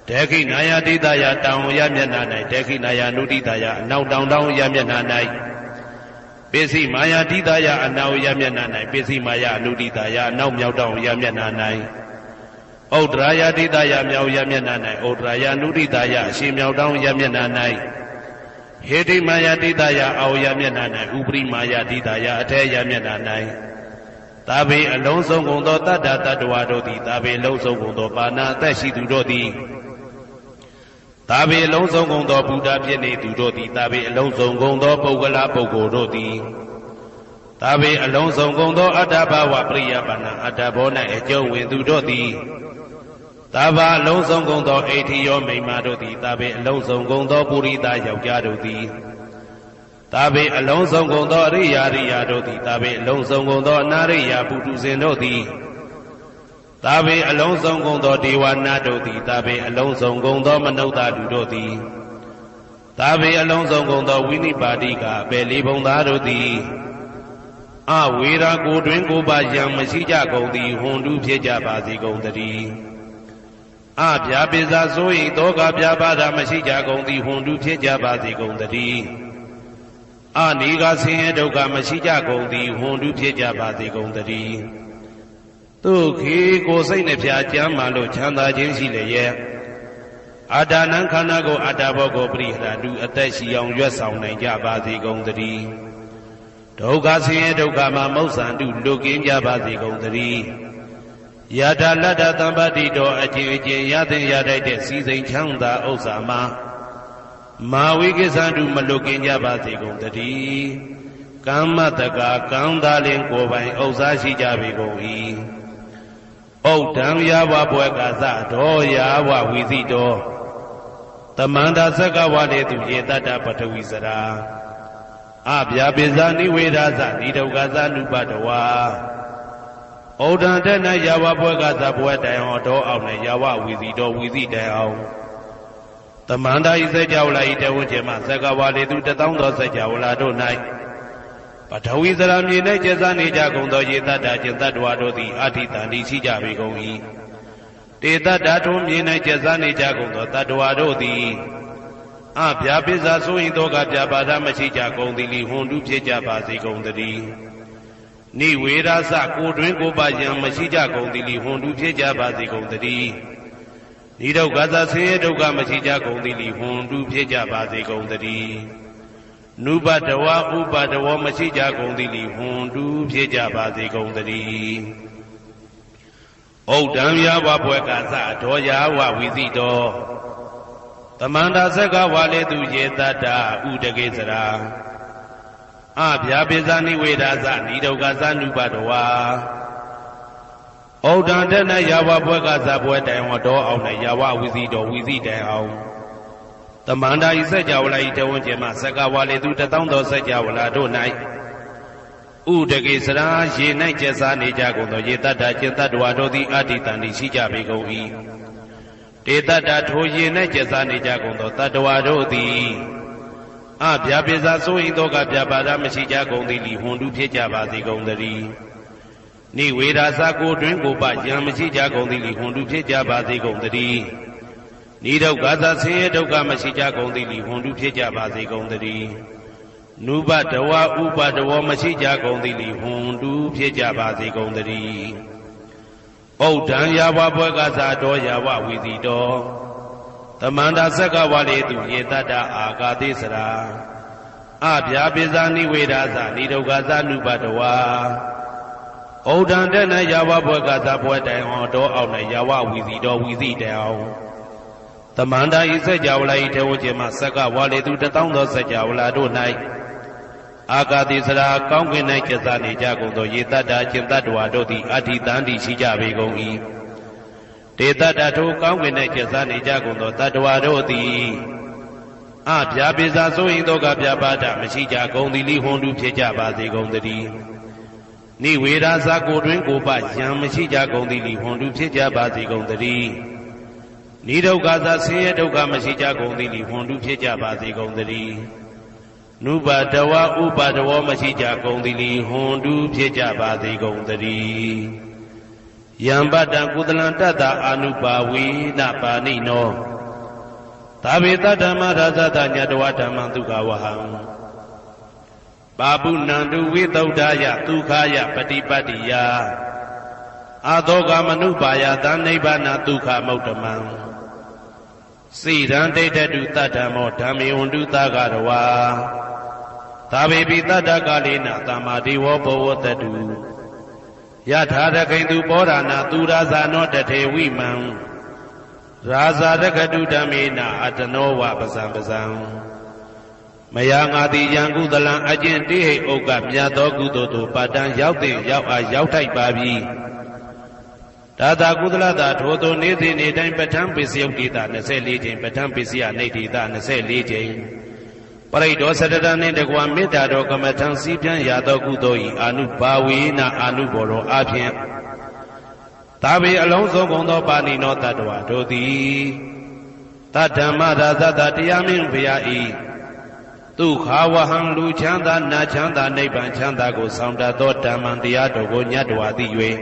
တေခိနာယာတိတယတောင်ယမျက်နှာ၌တေခိနာယာနုတိတယအနောက်တောင်တောင်ယမျက်နှာ၌ပိစိမာယာတိတယအနောက်ယမျက်နှာ၌ပိစိမာယာအနုတိတယအနောက်မြောက်တောင်ယမျက်နှာ၌ဩဒရာယာတိတယမြောက်ယမျက်နှာ၌ဩဒရာယာနုတိတယအရှိမြောက်တောင်ယမျက်နှာ၌ဟေတိမာယာတိတယအောယမျက်နှာ၌ဥပရိမာယာတိတယအထေယမျက်နှာ၌သာဘေအလုံးစုံကုန်သောတတ္တတ္တဝါတို့သည်သာဘေလုံးစုံကုန်သောပါဏာအသက်ရှိသူတို့သည်သာဘေအလုံးစုံကုန်သောဘုရားဖြစ်နေသူတို့သည်သာဘေအလုံးစုံကုန်သောပုဂ္ဂလာပုဂ္ဂိုလ်တို့သည်သာဘေအလုံးစုံကုန်သောအတ္တဘာဝပရိယပါဏာအတ္တဘော၌အကျုံးဝင်သူတို့သည်သာဘာအလုံးစုံကုန်သောအိဋ္ဌိယောမိမ္မာတို့သည်သာဘေအလုံးစုံကုန်သောပုရိသယောက်ျားတို့သည်သာဘေအလုံးစုံကုန်သောအရိယာရိယာတို့သည်သာဘေအလုံးစုံကုန်သောအနာရိယာပုထုဇဉ်တို့သည်သာဘေအလုံးစုံကုန်သောဒေဝနာတို့သည်သာဘေအလုံးစုံကုန်သောမနုဿလူတို့သည်သာဘေအလုံးစုံကုန်သောဝိနိပါတိကအပေလေးဘုံသားတို့သည်အဝေရာကိုတွင်ကိုပါယံမရှိကြကုန်သည်ဟွန်တုဖြစ်ကြပါစေကုန်သတည်းအပြာပိဇာဆိုရင်တောကပြပါဒမရှိကြကုန်သည်ဟွန်တုဖြစ်ကြပါစေကုန်သတည်းအနိကဆင်းရဲဒုက္ခမရှိကြကုန်သည်ဟွန်တုဖြစ်ကြပါစေကုန်သတည်းဒုက္ခိကိုယ်စိတ်နှပြကြမ်းမှလို့ချမ်းသာခြင်းရှိလျက် အာဒါနံခန္ဓာကိုအတ္တဘောကိုပရိဟရတုအသက်ရှိအောင်ရွတ်ဆောင်နိုင်ကြပါစေကုန်သတည်းဒုက္ခဆင်းရဲဒုက္ခမှာမௌဆန္တုလွတ်ကင်းကြပါစေကုန်သတည်းယထာလတ္တသံပတိတော်အကျဉ်အကျဉ်ရသင်ရတတ်တဲ့စီစိန်ချမ်းသာဥစ္စာမှာမာဝိကိသန္တုမလွတ်ကင်းကြပါစေကုန်သတည်းကမ္မတကာကံသာလင်ကိုယ်ပိုင်ဥစ္စာရှိကြပေကုန်၏ဩဒံယာဝဘွယ်ကသတော်ယာဝဝီစီတော်သမန္တာသက္ကဝါလေသူယေတတ္တပထဝီစရာအဗျာပိဇာနိဝေဒသနိဒုက္ခသနုပတဝါဩဒံတဏယာဝဘွယ်ကသဘွယ်တိုင်အောင်တော်အောင်နဲ့ယာဝဝီစီတော်ဝီစီတိုင်အောင်သမန္တာဤစကြဝဠာဤတဝန်းကျမသက္ကဝါလေသူတသောသောစကြဝဠာတို့၌ပထဝီစရာမြေ၌ကျက်စားနေကြကုန်သောယေတတ္တကျင်တ္တဝါတို့သည်အဋ္ဌိတန္တိရှိကြပေကုန်၏တေတ္တထုံမြေ၌ကျက်စားနေကြကုန်သောတတ္တဝါတို့သည်အဗျာပိဇာဆိုရင်တော့ကဗျာပါဒမရှိကြကုန်သည်လီဟွန်တုဖြစ်ကြပါစေကုန်သတည်းနိဝေရသကိုတွင်ကိုပါယံမရှိကြကုန်သည်လီဟွန်တုဖြစ်ကြပါစေကုန်သတည်းနိဒုက္ခသဆင်းရဲဒုက္ခမရှိကြကုန်သည်လီဟွန်တုဖြစ်ကြပါစေကုန်သတည်းနုပတဝဥပတဝမရှိကြကုန်သည်လီဟွန်တုဖြစ်ကြပါစေကုန်သတည်းဩဒံယာဝဘွယ်ကသဒောယာဝဝီစီတော်သမန္တာသက္ကဝါလေသူယေတတ္တဥဒကေစရာအဗျာပိဇာနိဝေဒသနိဒုက္ခသနုပတဝါဩဒံတဏယာဝဘွယ်ကသဘွယ်တိုင်ဟောတော်အောင်နဲ့ယာဝဝီစီတော်ဝီစီတိုင်အောင်သမန္တာဤစကြဝဠာဤတဝန်းကျင်မှသက္ကဝါလေသူတသောသောစကြဝဠာတို့၌ဥဒကေစရာရေ၌ကျက်စားနေကြကုန်သောယေတတ္တကျင်တ္တဝါတို့သည်အဋ္ဌိတန္တိရှိကြပေကုန်၏တေတ္တထိုရေ၌ကျက်စားနေကြကုန်သောတတ္တဝါတို့သည်အဗျာပိဇာဆိုရင်တော့ကဗျာပါဒမရှိကြကုန်သည်လီဟွန်တုဖြစ်ကြပါစေကုန်သတည်းနိဝေဒသကိုတွင်ကိုပယံမရှိကြကုန်သည်လီဟွန်တုဖြစ်ကြပါစေကုန်သတည်းနိဒုက္ခသဆင်းရဲဒုက္ခမရှိကြကုန်သည်လီဟွန်တုဖြစ်ကြပါစေကုန်သတည်းနုပတဝဥပတဝမရှိကြကုန်သည်လီဟွန်တုဖြစ်ကြပါစေကုန်သတည်းဩဒံယာဝဘွယ်ကသတော်ယာဝဝီစီတော်သမန္တာသက္ကဝါလေသူယေတတ္တအာဂါတိစရာအဗျာပိဇာနိဝေဒသနိဒုက္ခသနုပတဝါဩဒံတဏယာဝဘွယ်ကသဘွယ်တိုင်အောင်တော်အောင်နဲ့ယာဝဝီစီတော်ဝီစီတိုင်အောင်သမန္တာဤစကြဝဠာဤထေဝကျမသက္ကဝါလေသူတသောသောစကြဝဠာတို့၌အာဂါတိစရာကောင်းကင်၌ကျက်စားနေကြကုန်သောယေတတ္တကျင်တ္တဝါတို့သည်အဋ္ဌိတန္တိရှိကြပေကုန်၏တေတ္တထိုကောင်းကင်၌ကျက်စားနေကြကုန်သောတတ္တဝါတို့သည်အဗျာပိဇာဆိုရင်တော့ကဗျာပါဒမရှိကြကုန်သည်လီဟွန်တုဖြစ်ကြပါစေကုန်သတည်းနိဝေဒသကိုတွင်ကိုပယံမရှိကြကုန်သည်လီဟွန်တုဖြစ်ကြပါစေကုန်သတည်းနိဒုက္ခသဆင်းရဲဒုက္ခမရှိကြကုန်သည်လီဟွန်တုဖြစ်ကြပါစေကုန်သတည်းနုပတဝဥပတဝမရှိကြကုန်သည်လီဟွန်တုဖြစ်ကြပါစေကုန်သတည်းယံပတံကုသလံတတ္တအာနုပါဝေနပါဏိနောသာဝေတဓမ္မရာဇတညတဝဓမ္မဒုက္ခဝဟံပါပုဏ္ဏံတုဝိသုဒ္ဓယဒုက္ခယပฏิပတ္တိယအာသောကမနုပါယသနိဗ္ဗာနဒုက္ခမုတ္တမံစိရံဒိဋ္ဌတုတတ္တမောဓမ္မေဝန္တုသကရဝါသာဝေပိတတ္တကာလေနသမ္မာဒေဝဘဝတတုယထာရခိတုပောရဏသူရာဇာနောတထေဝိမံရာဇာရခတုဓမ္မေနအတနောဝပဇံပဇံမယငါတိယံကုသလံအကျင့်တိဟိဥက္ကမြတ်သောကုသိုလ်တို့ပါတံရောက်တဲ့ရောက်အားရောက်ထိုက်ပါပြီဒါသာကုသလတာထိုသို့နေ့စဉ်နေ့တိုင်းပဋ္ဌာန်းပစ္စယုတ်တိတာ24ကြိမ်ပဋ္ဌာန်းပစ္စယနေတိတာ24ကြိမ်ပရိဒောစတတနှင့်တကွာမေတ္တာတော်ကမ္မထံစည်းပြန်ရသောကုသိုလ်ဤအာနုဘာဝေနအာနုဘောရောအဖြင့်သာဝေအလုံးစုံကုန်သောပါဏိနောတတ္တဝါတို့သည်တဓမ္မရာဇတတရားမင်းဘုရားဤဒုက္ခဝဟံလူချမ်းသာနာချမ်းသာနိဗ္ဗာန်ချမ်းသာကိုဆောင်တတ်သောဓမ္မံတရားတော်ကိုညတ်တော်သိ၍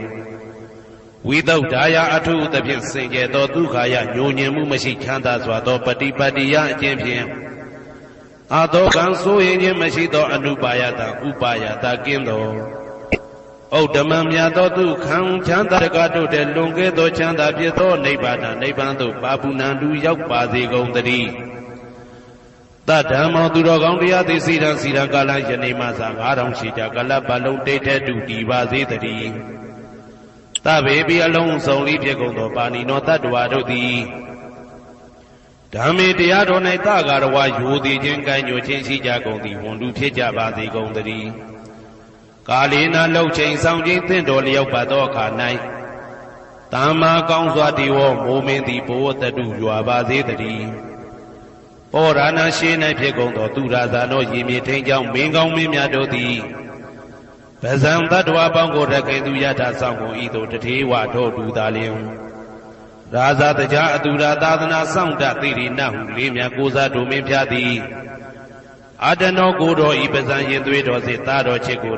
ဝိသုဒ္ဓါယအထုသဖြင့်စင်ကြယ်သောဒုက္ခယညိုညင်မှုမရှိချမ်းသာစွာသောပฏิပတ္တိယအကျင့်ဖြင့်အာသောကံဆိုရင်ခြင်းမရှိသောအနုပါယတဥပါယတကင်းသော ဩဓမ္မမြတ်သောသူခံချမ်းသာတကားတို့တဲ့လွန်ကဲသောချမ်းသာဖြစ်သောနိဗ္ဗာန်နိဗ္ဗာန်သို့ပါပုဏ္ဏတူရောက်ပါစေကုန်သတည်းတတ္တမောသူတော်ကောင်းတရားသိစီရန်ကာလယနေ့မှစ9000ရှိကြကလပ်ပတ်လုံးတိတ်တဲ့တူတည်ပါစေတည်းတဗေပိအလုံးစုံလေးဖြစ်ကုန်သောပါဏိနောတတ္တဝါတို့သည်ဓမ္မေတရားတော်၌တကာရဝယူသည်ချင်းကံညွှန်ချင်းရှိကြကုန်သည်ဝန်လူဖြစ်ကြပါစေကုန်သတည်းကာလေနာလှုပ်ချိန်ဆောင်ခြင်းသင့်တော်လျောက်ပါသောအခါ၌တမ္မာကောင်းစွာတည်ဝမိုးမင်းသည်ဘိုးတတုရွာပါစေတည်းဩရဏရှိ၌ဖြစ်ကုန်သောသူရာဇာတို့ရေမြေထိန်ကြောင့်မင်းကောင်းမင်းများတို့သည်ဗဇံတတ္တဝါပေါင်းကိုရခိုင်သူယထာဆောင်ကိုဤသို့တထေဝထို့တူသာလျင်ရာဇာတရားအတူရာသာသနာဆောင်တသိရိနဟုလေးမြတ်ကိုစားတို့မင်းဖျားသည်အတနောကိုတော်ဤပဇံရင်သွေးတော်စေသားတော်ချစ်ကို